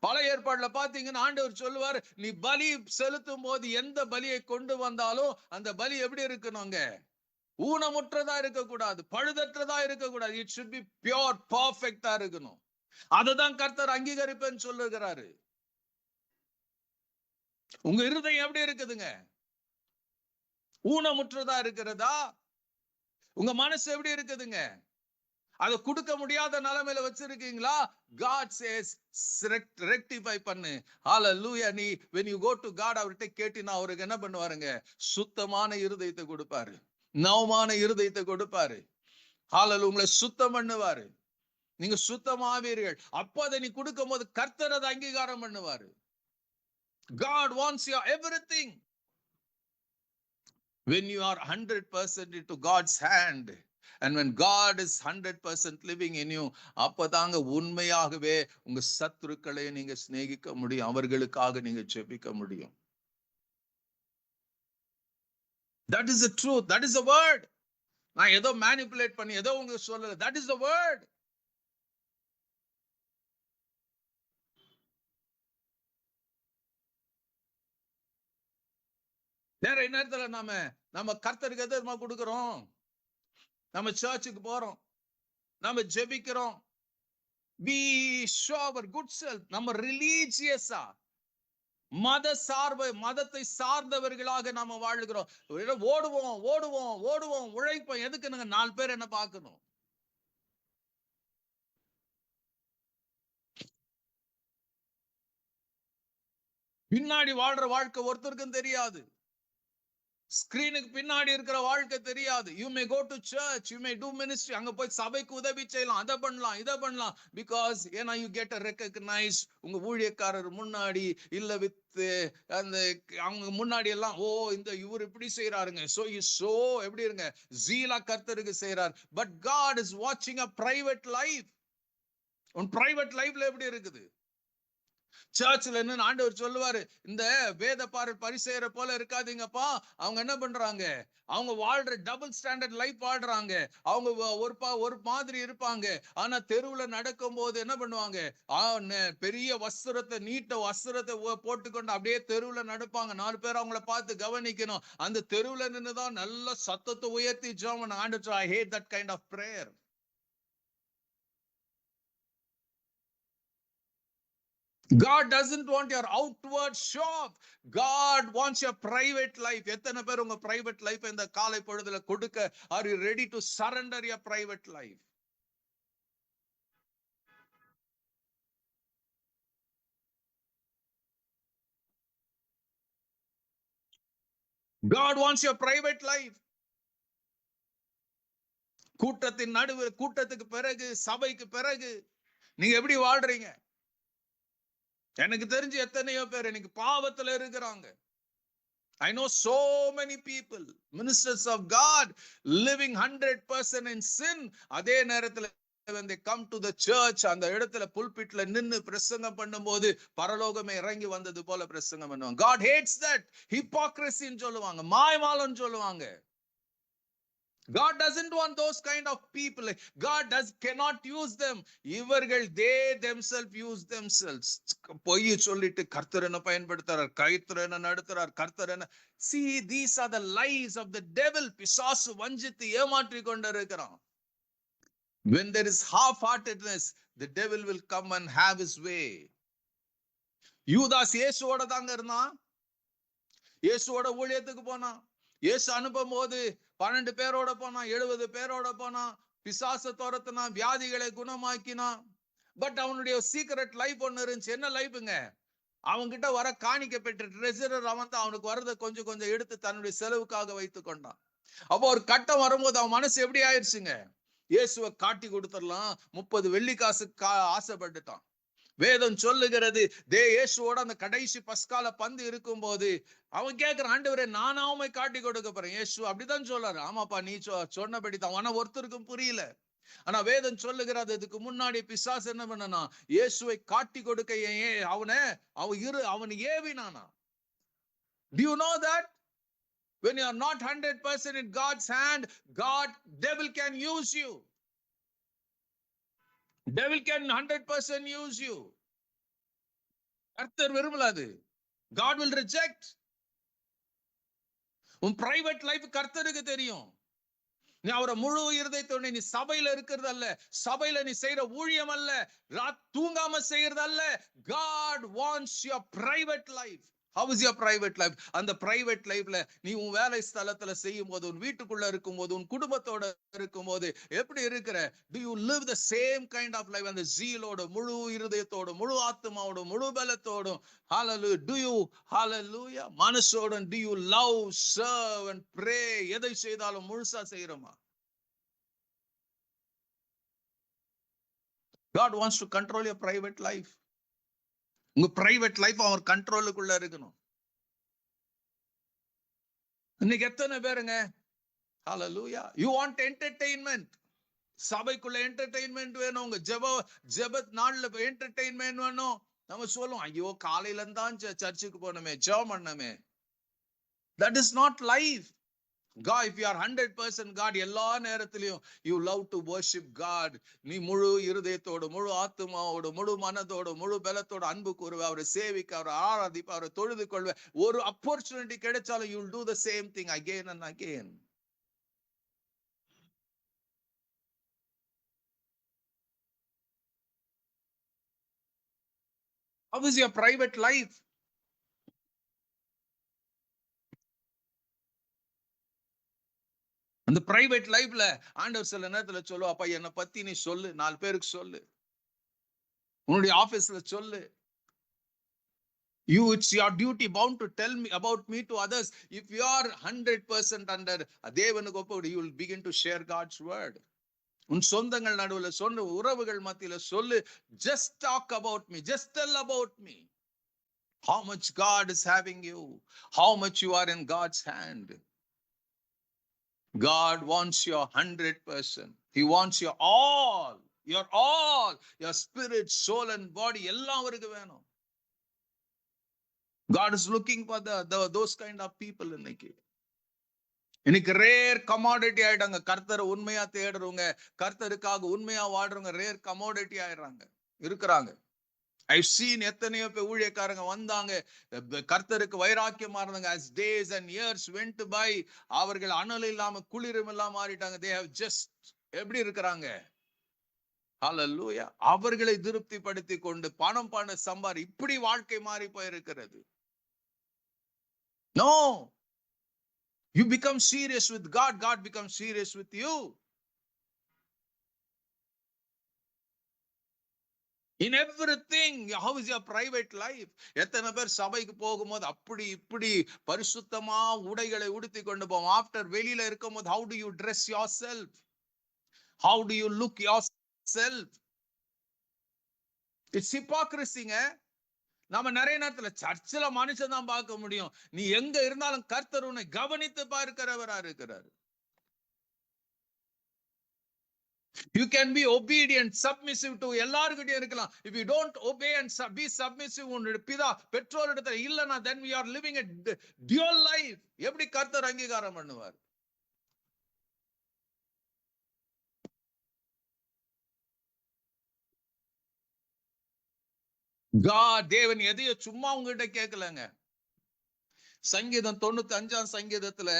பழைய ஏற்பாடுல பாத்தீங்கன்னா ஆண்டவர் சொல்லுவார், நீ பலி செலுத்தும் போது எந்த பலியை கொண்டு வந்தாலும் அந்த பலி எப்படி இருக்கணுங்க? ஊனமுற்றதா இருக்கக்கூடாது, பழுதற்றதா இருக்கக்கூடாது. இட் should be pure, perfect-ஆ இருக்கணும். அததான் கர்த்தர் அங்கீகரிப்பேன்னு சொல்லுகிறாரு. உங்க இருதயம் எப்படி இருக்குதுங்க? ஊனமுற்றதா இருக்கிறதா? உங்க மனசு எப்படி இருக்குதுங்க? அதை கொடுக்க முடியாத நிலைமையில வச்சிருக்கீங்களா? God says rectify பண்ணு. Hallelujah. நீ when you go to God, அவர்கிட்ட கேட்டினா அவருக்கு என்ன பண்ணுவாருங்க? சுத்தமான இருதயத்தை கொடுப்பாரு, நவமான இருதயத்தை கொடுப்பாரு. Hallelujah. உங்களை சுத்தம் பண்ணுவாரு. நீங்க சுத்தமாவீர்கள். அப்ப அதை நீ கொடுக்கும் போது கர்த்தர் அதை அங்கீகாரம் பண்ணுவாரு. God wants your everything. When you are 100% into God's hand, and when God is 100% living in you, அப்பதாங்க உண்மையாகவே உங்க சத்துருக்களை நீங்க சிநேகிக்க முடியும், அவர்களுக்காக நீங்க ஜெபிக்க முடியும். That is the truth. That is the word. நான் ஏதோ மேனிபுலேட் பண்ணி ஏதோ உங்களுக்கு சொல்லல. That is the word. நிறைய நேரத்துல நம்ம கர்த்தருக்கு எதிர்மா கொடுக்கிறோம். நம்ம சர்ச்சுக்கு போறோம், நம்ம ஜெபிக்கிறோம், we show our good self. நம்ம ரிலீஜியஸா மதத்தை சார்ந்தவர்களாக நாம வாழுகிறோம். ஓடுவோம் ஓடுவோம் ஓடுவோம் உழைப்போம். எதுக்கு? நாங்க 4 பேர் என்ன பார்க்கணும். பின்னாடி வாழ்ற வாழ்க்கை ஒருத்தருக்கும் தெரியாது. ஸ்கிரீனுக்கு பின்னாடி இருக்கிற வாழ்க்கை தெரியாது. You may go to church, you may do ministry, அங்க போய் சபைக்கு உதவி செய்யலாம், அதை பண்ணலாம் இதை பண்ணலாம். பிகாஸ் ஏன்னா யூ கெட் ரெகக்னைஸ் உங்க ஊழியக்காரர் முன்னாடி, இல்ல வித் அந்த அவங்க முன்னாடி எல்லாம், ஓ இந்த இவர் இப்படி செய்யறாருங்க, சோ சோ எப்படி இருங்க ஜீலா கர்த்தருக்கு செய்யறார். பட் காட் இஸ் வாட்சிங் அ பிரைவேட் லைஃப். உன் பிரைவேட் லைஃப்ல எப்படி இருக்குது? சர்ச்ல என்ன ஆண்டவர் சொல்லுவாரு, இந்த வேத பரிசேயரை போல இருக்காதீங்கப்பா. அவங்க என்ன பண்றாங்க? அவங்க வாழ்ற டபுள் ஸ்டாண்டர்ட் லைஃப் வாழ்றாங்க. அவங்க ஒரு மாதிரி இருப்பாங்க. ஆனா தெருவுல நடக்கும் போது என்ன பண்ணுவாங்க? பெரிய நீட்ட வஸ்திரத்தை போட்டுக்கொண்டு அப்படியே தெருவுல நடப்பாங்க. 4 பேர் அவங்கள பார்த்து கவனிக்கணும். அந்த தெருவுல நின்னுதான் நல்ல சத்தத்தை உயர்த்தி ஜெபம். ஆண்டவர், I hate that kind of prayer. God doesn't want your outward show. God wants your private life. எத்தனை பேர் உங்க private life இந்த காலை பொழுதுல கொடுக்க? Are you ready to surrender your private life? God wants your private life. கூட்டத்துக்கு பிறகு, சபைக்கு பிறகு நீங்க எப்படி வாழ்றீங்க? எனக்கு தெரிஞ்சு எத்தனையோ பேர் இன்னைக்கு பாவத்துல இருக்கிறாங்க. I know so many people, ministers of God, living 100% in sin. அதே நேரத்துல when they come to the church, அந்த இடத்துல புல்பிட்ல நின்னு பிரசங்கம் பண்ணும்போது பரலோகமே இறங்கி வந்தது போல பிரசங்கம் பண்ணுவாங்க. God hates that. hypocrisy ன்னு சொல்லுவாங்க, மாயமாலன்னு சொல்லுவாங்க. God doesn't want those kind of people. God cannot use them. இவர்கள் they themselves use themselves. பொய் சொல்லிட்டு கர்த்தர் என்ன பயன்படுத்துறார், கர்த்தர் என்ன நடத்துறார், கர்த்தர் என்ன. See, these are the lies of the devil. பிசாசு வஞ்சித்து ஏமாற்றி கொண்டிருக்கிறான். When there is half-heartedness, the devil will come and have his way. யூதாஸ் இயேசுவோட தாங்க இருந்தான். இயேசுவோட ஊழியத்துக்கு போனான். இயேசு அனுப்பும் போது 12 பேரோட போனான், 70 பேரோட போனான், பிசாசை துரத்தினான், வியாதிகளை குணமாக்கினான். பட் அவனுடைய சீக்ரெட் லைஃப் ஒண்ணு இருந்துச்சு. என்ன லைஃப்ங்க? அவன்கிட்ட வர காணிக்க பெற்ற ட்ரெஷரர் அவன் தான். அவனுக்கு வரதை கொஞ்சம் கொஞ்சம் எடுத்து தன்னுடைய செலவுக்காக வைத்துக் கொண்டான். அப்போ ஒரு கட்டம் வரும்போது அவன் மனசு எப்படி ஆயிடுச்சுங்க? இயேசுவை காட்டி கொடுத்துடலாம், 30 வெள்ளி காசு ஆசைப்பட்டுட்டான். வேதம் சொல்லுகிறது, இயேசுவோட அந்த கடைசி பஸ்கால பந்து இருக்கும் போது அவன் கேட்கிறான், ஆண்டவரே நானா உம்மை காட்டி கொடுக்க போறேன். இயேசு அப்படிதான் சொல்றாரு. ஆமாப்பா, நீ சொன்னபடி தான். ஆனா ஒருத்தருக்கும் புரியல. ஆனா வேதம் சொல்லுகிறது, இதுக்கு முன்னாடி பிசாசு என்ன பண்ணனா, இயேசுவை காட்டி கொடுக்க அவன் ஏவினானா. Do you know that when you are not 100% in God's hand, devil can use you. Devil can 100% use you. கர்த்தர் விரும்பலாது. God will reject. உன் பிரைவேட் லைஃப் கர்த்தருக்கு தெரியும். நீ அவரை முழு இருதயத்தோட நீ சபையில இருக்கிறது அல்ல, சபையில நீ செய்யற ஊழியம் அல்ல, தூங்காம செய்யறது அல்ல. God wants your private life. How is your private life? அந்த பிரைவேட் லைஃப்ல நீ உன் வேலை ஸ்தலத்துல செய்யும் போது, உன் வீட்டுக்குள்ள இருக்கும் போது, உன் குடும்பத்தோட இருக்கும் போது எப்படி இருக்கிற? Do you live the same kind of life? அந்த ஜீலோட, முழு இருதயத்தோட, முழு ஆத்மாவோட, முழு பலத்தோடும், hallelujah, do you, hallelujah, மனசோட, do you love, serve and pray? எதை செய்தாலும் முழுசா செய்யறோமா? God wants to control your private life. உங்க பிரைவேட் லைஃப் அவர் கண்ட்ரோலுக்குள்ள இருக்கணும். இன்னைக்கு எத்தனை பேருங்க ஹalleluya you want entertainment, சபைக்குள்ள என்டர்டெயின்மெண்ட் வேணும், உங்க ஜெப நாள்ல என்டர்டெயின்மெண்ட் வேணும். நம்ம சொல்லுவோம், ஐயோ காலையில இருந்தான் சர்ச்சுக்கு போனோமே, ஜெபம் பண்ணமே. That is not life. God, if you are 100% God, எல்லா நேரத்திலையும் you love to worship God, நீ முழு இருதயத்தோடு, முழு ஆத்துமாவோடு, முழு மனதோடு, முழு பலத்தோடு அன்பு கூறுவ, அவரை சேவிக்க, அவரை ஆராதிப்ப, அவரை தொழுது கொள்வ. ஒரு opportunity கிடைச்சாலும் you will do the same thing again and again. How is your private life? அந்த பிரைவேட் லைஃப்ல ஆண்டவர் சில நேரத்துல சொல்லுவா, அப்பா என்னை பத்தி நீ சொல்லு, 4 பேருக்கு சொல்லு, உன்னுடைய ஆபீஸ்ல சொல்லு. It's your duty bound to tell me about me to others. If you are 100% under தேவனுக்கு ஒப்பு, you will begin to share God's word. உன் சொந்தங்கள் நடுவுல சொல்லு, உறவுகள் மத்தியில சொல்லு. Just talk about me, just tell about me. How much God is having you, how much you are in God's hand. God wants your 100%. He wants your all, your spirit, soul and body எல்லாம் அவருக்கு வேணும். God is looking for those kind of people. இன்னைக்கு rare commodity ஆயிட்டாங்க. கர்த்தரை உண்மையா தேடுறவங்க, கர்த்தருக்காக உண்மையா வாழ்றவங்க rare commodity ஆயிடுறாங்க, இருக்கிறாங்க. I've seen எத்தனையோ பேர் ஊழியக்காரங்க வந்தாங்க, கர்த்தருக்கு வைராக்கியமா இருந்தாங்க. as days and years went by, அவர்கள் அனல் இல்லாம குளிரும் இல்லாம மாறிட்டாங்க. they have just எப்படி இருக்கிறாங்க? ஹalleluya. அவர்களை திருப்திப்படுத்தி கொண்டு பணம் பண்ண சம்பாரி, இப்படி வாழ்க்கை மாறி போயிருக்கிறது. No, you become serious with God, God becomes serious with you. In everything. How is your private life? எத்தனை பேர் சபைக்கு போகும்போது அப்படி இப்படி பரிசுத்தமா உடைகளை உடுத்தி கொண்டு போவோம். ஆஃப்டர் வெளியில இருக்கும்போது how do you dress yourself? How do you look yourself? It's hypocrisyங்க. நாம நிறைய நேரத்துல சர்ச்சில் மனுஷன் தான் பார்க்க முடியும். நீ எங்க இருந்தாலும் கர்த்தர் உன்னை கவனித்து பார்க்கிறவரா இருக்கிறார். You can be obedient, submissive to எல்லார்கிட்டயும் இருக்கலாம். If you don't obey and be submissive உன்னுடைய பிதா பெற்றோரிடத்துல இல்லனா, then we are living a dual life. எப்படி கர்த்தர் அங்கீகாரம் பண்ணுவார்? God, தேவன் எதையோ சும்மா உங்ககிட்ட கேட்கலங்க. சங்கீதம் 95 சங்கீதத்துல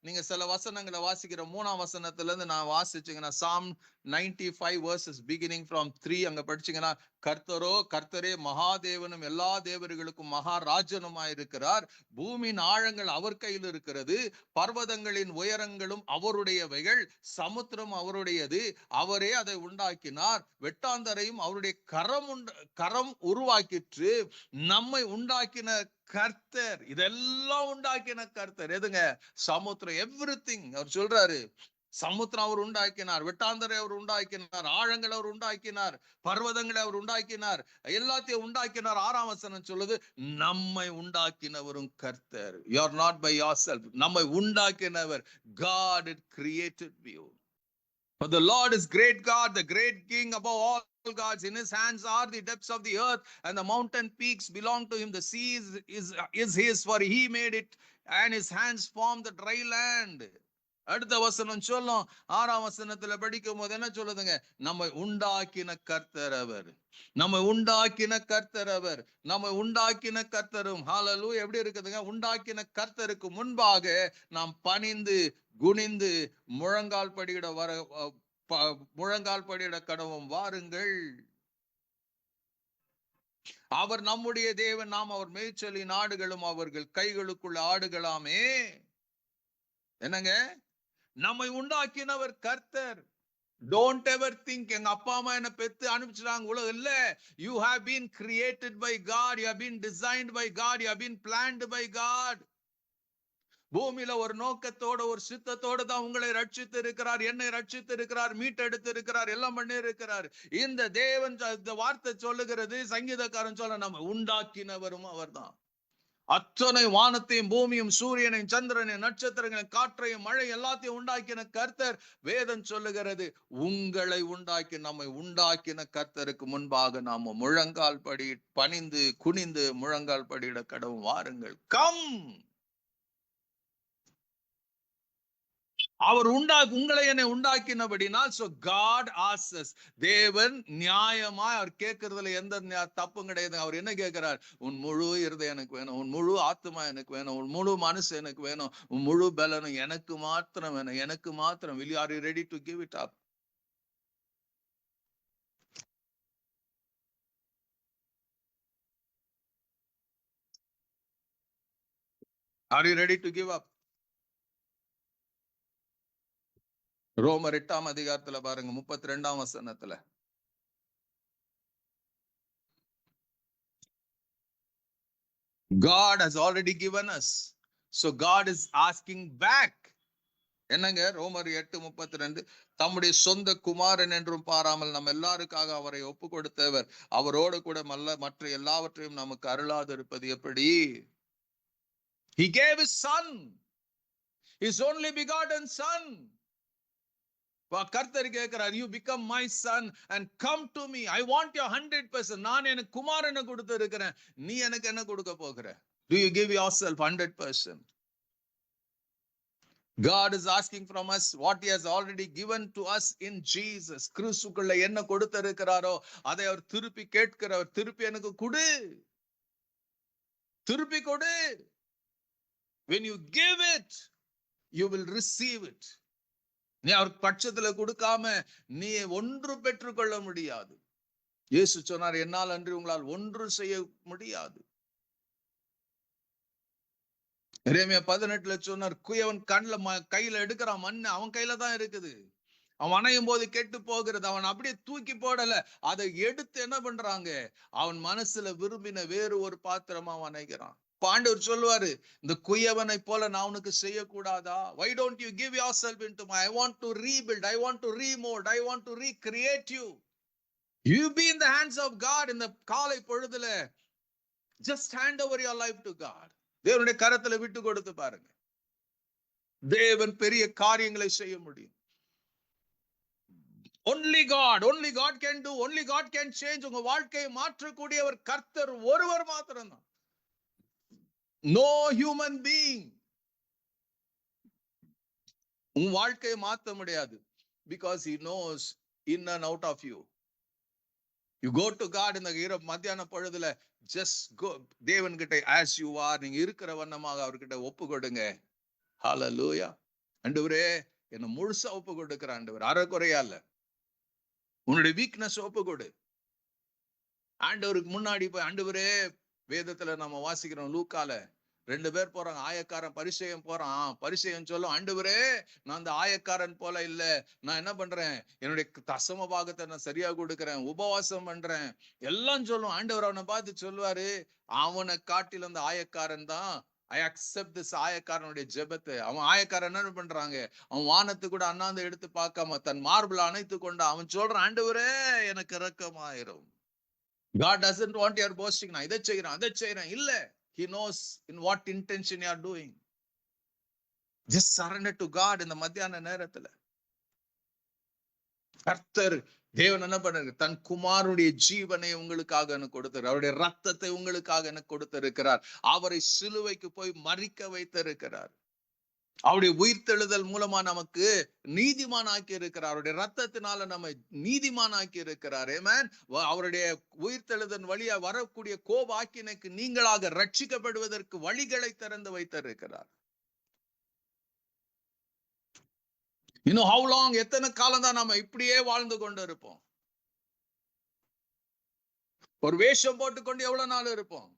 நீங்க சில வசனங்களை வாசிக்கிற 3ஆம் வசனத்துல இருந்து நான் வாசிச்சீங்கன்னா, Psalm 95 verses beginning from 3 அங்க படிச்சீங்கன்னா, கர்த்தரே மகாதேவனும் எல்லா தேவர்களுக்கும் மகாராஜனுமா இருக்கிறார். பூமியின் ஆழங்கள் அவர் கையில் இருக்கிறது, பர்வதங்களின் உயரங்களும் அவருடையவைகள், சமுத்திரம் அவருடையது, அவரே அதை உண்டாக்கினார், வெட்டாந்தரையும் அவருடைய கரம் உருவாக்கிற்று, நம்மை உண்டாக்கின கர்த்தர், இதெல்லாம் உண்டாக்கின கர்த்தர். எதுங்க? சமுத்திரம். எவ்ரிதிங் அவர் சொல்றாரு. சமுத்திரம் அவர் உண்டாக்கினார், வெட்டாந்தரை அவர் உண்டாக்கினார், ஆழங்கள் அவர் உண்டாக்கினார், பர்வதங்களை அவர் உண்டாக்கினார், எல்லாத்தையும் உண்டாக்கினார். 6ஆம் வசனம் சொல்லுது, நம்மை உண்டாக்கினவரும் கர்த்தர். You are not by yourself. நம்மை உண்டாக்கினவர். God had created you. For the Lord is great God, the great King above all gods. In his hands are the depths of the earth, and the mountain peaks belong to him. The sea is his, for he made it, and his hands formed the dry land. அடுத்த வசனம் சொல்லும், 6ஆம் வசனத்துல படிக்கும் போது என்ன சொல்லுதுங்க? நம்மை உண்டாக்கின கர்த்தர் அவர், நம்மை உண்டாக்கின கர்த்தர் அவர், நம்மை உண்டாக்கின கர்த்தரும். ஹalleluya. எப்படி இருக்குதுங்க? உண்டாக்கின கர்த்தருக்கு முன்பாக நாம் பணிந்து குனிந்து முழங்கால் படியிட கடவும் வாருங்கள். அவர் நம்முடைய தேவன், நாம் அவர் மேய்ச்சலின் ஆடுகளும் அவர்கள் கைகளுக்குள்ள ஆடுகளாமே. என்னங்க? நம்மை உண்டாக்கினவர் கர்த்தர். Don't ever think எங்க அப்பா அம்மா என்ன பெத்து அனுப்பிச்சிட்டாங்க உலகம் இல்ல. You have been created by God, you have been designed by God, you have been planned by God. பூமியில ஒரு நோக்கத்தோட ஒரு சித்தத்தோடு தான் உங்களை ரட்சித்து இருக்கிறார், என்னை ரட்சித்து இருக்கிறார், மீட்டெடுத்து இருக்கிறார், எல்லாம் பண்ணி இருக்கிறார். இந்த தேவன் இந்த வார்த்தை சொல்லுகிறது, சங்கீதக்காரன் சொல்ல நம்ம உண்டாக்கினவரும் அவர் தான். அத்தனை வானத்தையும் பூமியும் சூரியனையும் சந்திரனையும் நட்சத்திரங்களையும் காற்றையும் மழை எல்லாத்தையும் உண்டாக்கின கர்த்தர். வேதம் சொல்லுகிறது, உங்களை உண்டாக்கி நம்மை உண்டாக்கின கர்த்தருக்கு முன்பாக நாம முழங்கால் படி பணிந்து குனிந்து முழங்கால் படியிட கடவும். வாருங்கள், கம். அவர் உங்களை என்னை உண்டாக்கினபடினால், சோ காட் ஆஸ்க்ஸ், தேவன் நியாயமா அவர் கேட்கறதுல எந்த தப்பும் கிடையாது. அவர் என்ன கேட்கிறார்? உன் முழு இருதயம் எனக்கு வேணும், உன் முழு ஆத்மா எனக்கு வேணும், உன் முழு மனசு எனக்கு வேணும், உன் முழு பலனும் எனக்கு மாத்திரம் வேணும், எனக்கு மாத்திரம். will you are you ready to give it up? Are you ready to give up? ரோமர் 8ஆம் அதிகாரத்துல பாருங்க, 32ஆம் வசனத்துல, God has already given us, so God is asking back. என்னங்க? ரோமர் 8:32, தம்முடைய சொந்த குமாரன் என்றும் பாராமல் நம்ம எல்லாருக்காக அவரை ஒப்பு கொடுத்தவர், அவரோடு கூட மற்ற எல்லாவற்றையும் நமக்கு அருளாது இருப்பது எப்படி? He gave his son, his only begotten son. கர்த்தர் கேட்கிறார், you become my son and come to me, I want your 100%. நான் எனக்கு குமாரனை கொடுத்து இருக்கிறேன், நீ எனக்கு என்ன கொடுக்க போகிற? Do you give yourself 100%? God is asking from us what he has already given to us in Jesus. கிறிஸ்துக்குள்ள என்ன கொடுத்திருக்கிறாரோ அதை அவர் திருப்பி கேட்கிறவர். திருப்பி எனக்கு கொடு, திருப்பி கொடு. When you give it, you will receive it. நீ அவர் பட்சத்துல கொடுக்காம நீ ஒன்று பெற்றுக்கொள்ள முடியாது. இயேசு சொன்னார், என்னால் அன்றி உங்களால் ஒன்று செய்ய முடியாது. எரேமியா 18 சொன்னார், குயவன் கையில எடுக்கிறான் மண்ணு, அவன் கையில தான் இருக்குது. அவன் அணையும் போது கெட்டு போகிறது. அவன் அப்படியே தூக்கி போடல, அதை எடுத்து என்ன பண்றாங்க? அவன் மனசுல விரும்பின வேறு ஒரு பாத்திரமா அவன் அணைக்கிறான். ஆண்டவர் சொல்லுவாரு, இந்த குயவனை போல நான் உனக்கு செய்யக்கூடாதா? Why don't you give yourself into my, I want to rebuild, I want to remold, I want to recreate you. You be in the hands of God. இந்த காலை பொழுதுல just hand over your life to God. தேவனுடைய கரத்துல விட்டு கொடுத்து பாருங்க, தேவன் பெரிய காரியங்களை செய்ய முடியும். Only God can do, only God can change. உங்க வாழ்க்கையை மாற்றக்கூடியவர் கர்த்தர் ஒருவர் மாத்திரம்தான். No human being உன் வாழ்க்கையை மாற்ற முடியாது. Because he knows in and out of you. You go to God in the மத்தியான பொழுதுல, just go தேவன் கிட்ட as you are, நீங்க இருக்கிற வண்ணமாக அவர்கிட்ட ஒப்பு கொடுங்க. ஹalleluya. ஆண்டவரே, என்ன முழுசா ஒப்பு கொடுக்கிற ஆண்டவர், அரைக்குறையா இல்ல. உன்னுடைய வீக்னஸ் ஒப்பு கொடு. ஆண்டவருக்கு முன்னாடி போய், ஆண்டவரே, வேதத்துல நம்ம வாசிக்கிறோம், லூக்கால 2 பேர் போறாங்க, ஆயக்காரன் பரிசேயன் போறான். பரிசேயன் சொல்லும், ஆண்டவரே, நான் அந்த ஆயக்காரன் போல இல்ல, நான் என்ன பண்றேன், என்னுடைய தசம பாகத்தை நான் சரியா கொடுக்கிறேன், உபவாசம் பண்றேன், எல்லாம் சொல்லும். ஆண்டவர் அவனை பார்த்து சொல்லுவாரு, அவனை காட்டில அந்த ஆயக்காரன் தான், ஐ அக்செப்ட் திஸ், ஆயக்காரனுடைய ஜெபத்தை. அவன் ஆயக்காரன் என்ன பண்றாங்க, அவன் வானத்து கூட அண்ணாந்து எடுத்து பார்க்காம தன் மார்பிள் அணைத்து கொண்டு அவன் சொல்றான், ஆண்டவரே, எனக்கு இரக்கமாயிரும். God doesn't want your boasting. நான் இதை செய்கிறேன், அதை செய்கிறேன் இல்ல. He knows in what intention you are doing. Just surrender to God in the மத்தியான நேரத்துல. கர்த்தர் தேவன் என்ன பண்றாரு, தன் குமாரனுடைய ஜீவனை உங்களுக்காக கொடுத்தார், அவருடைய ரத்தத்தை உங்களுக்காக கொடுத்திருக்கிறார், அவரை சிலுவைக்கு போய் மரிக்க வைத்திருக்கிறார், அவருடைய உயிர்த்தெழுதல் மூலமா நமக்கு நீதிமான் ஆக்கி இருக்கிறார், அவருடைய ரத்தத்தினால நம்ம நீதிமான் ஆக்கி இருக்கிறார். ஆமென். அவருடைய உயிர்த்தெழுதல் வழியா வரக்கூடிய கோப ஆக்கினைக்கு நீங்களாக ரட்சிக்கப்படுவதற்கு வழிகளை திறந்து வைத்திருக்கிறார். இன்னும் how long, எத்தனை காலம் தான் நம்ம இப்படியே வாழ்ந்து கொண்டு இருப்போம்? ஒரு வேஷம் போட்டுக்கொண்டு எவ்வளவு நாள் இருப்போம்?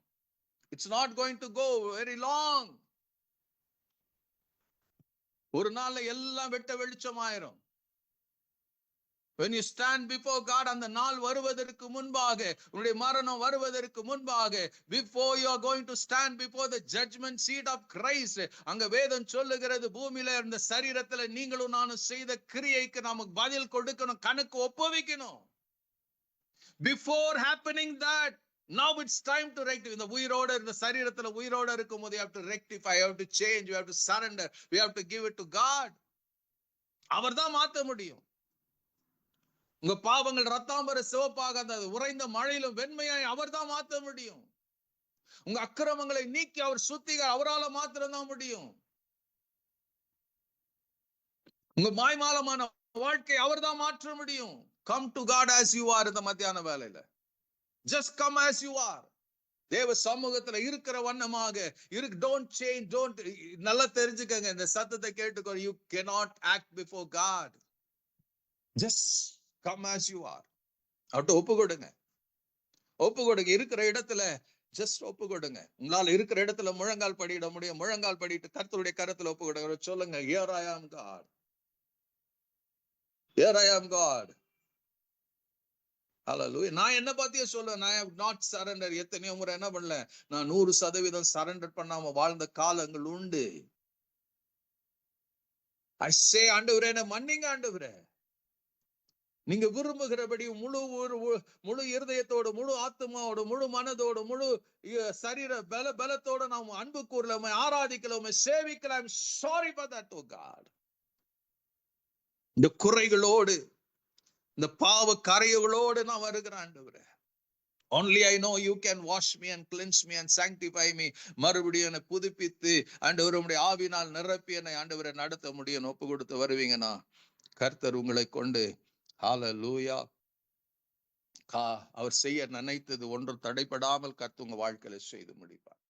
It's not going to go very long. ஒரு நாள்ல எல்லாம் வெட்ட வெளிச்சம் ஆயிரும். When you stand before God, அந்த நாள் வருவதற்கு முன்பாக, உன்னுடைய மரணம் வருவதற்கு முன்பாக, before you are going to stand before the judgment seat of Christ, அங்க வேதம் சொல்லுகிறது, பூமியில இருந்த சரீரத்துல நீங்களும் நானும் செய்த கிரியைக்கு நமக்கு பதில் கொடுக்கணும், கணக்கு ஒப்புவிக்கணும். Before happening that, now it's time to rectify. இந்த உயிரோட இந்த சரீரத்துல உயிரோட இருக்கும்போது you have to rectify, you have to change, you have to surrender, we have to give it to God. அவர்தான் மாத்த முடியும். உங்க பாவங்கள் ரத்தாம்பர சிவப்பாக உறைந்த மழையிலும் வெண்மையாய் அவர் தான் மாற்ற முடியும். உங்க அக்கிரமங்களை நீக்கி அவர் சுத்திக அவரால் மாத்திரம்தான் முடியும். உங்க மாய்மாலமான வாழ்க்கை அவர் தான் மாற்ற முடியும். Come to God as you are. இந்த மத்தியான வேலையில just come as you are. தேவ சமூகத்துல இருக்கிற வண்ணமாக இருக்கு. Don't change, don't. நல்லா தெரிஞ்சுக்கங்க, இந்த சத்தத்தை கேட்டுக்கோ. You cannot act before God. Just come as you are. அவர்கிட்ட ஒப்பு கொடுங்க, ஒப்பு கொடுங்க. இருக்கிற இடத்துல ஜஸ்ட் ஒப்பு கொடுங்க. உங்களால் இருக்கிற இடத்துல முழங்கால் படியிட முடியும், முழங்கால் படிட்டு கர்த்தருடைய கரத்துல ஒப்பு கொடுங்க. சொல்லுங்க, here I am God, here I am God. Hallelujah. நான் என்ன பத்தியே சொல்லுவேன், I have not surrendered. எத்தனையோ முறை என்ன பண்ணல, நான் 100% சரண்டர் பண்ணாம வாழ்ந்த காலங்கள் உண்டு. I say, ஆண்டவரே என்ன மன்னிங்க ஆண்டவரே, நீங்க விரும்புகிறபடி முழு இருதயத்தோடு, முழு ஆத்மாவோடு, முழு மனதோடு, முழு சரீர பலத்தோடு நாம் அன்பு கூறலாம், ஆராதிக்கலாம், சேவிக்கலாம். Sorry for that oh God. இந்த குறைகளோடு, இந்த பாவ கரைகளோடு நான் வருகிறேன் ஆண்டவரே. Only I know you can wash me and cleanse me and sanctify me. மறுபடியும் என்னை புதுப்பித்து ஆண்டவரே உம்முடைய ஆவியினால் நிரப்பி என்னை ஆண்டவரை நடத்த முடியும். ஒப்பு கொடுத்து வருவீங்கன்னா கர்த்தர் உங்களை கொண்டு ஹalleluya அவர் செய்ய நினைத்தது ஒன்று தடைபடாமல் கர்த்தர் உங்க வாழ்க்கையில செய்து முடிப்பார்.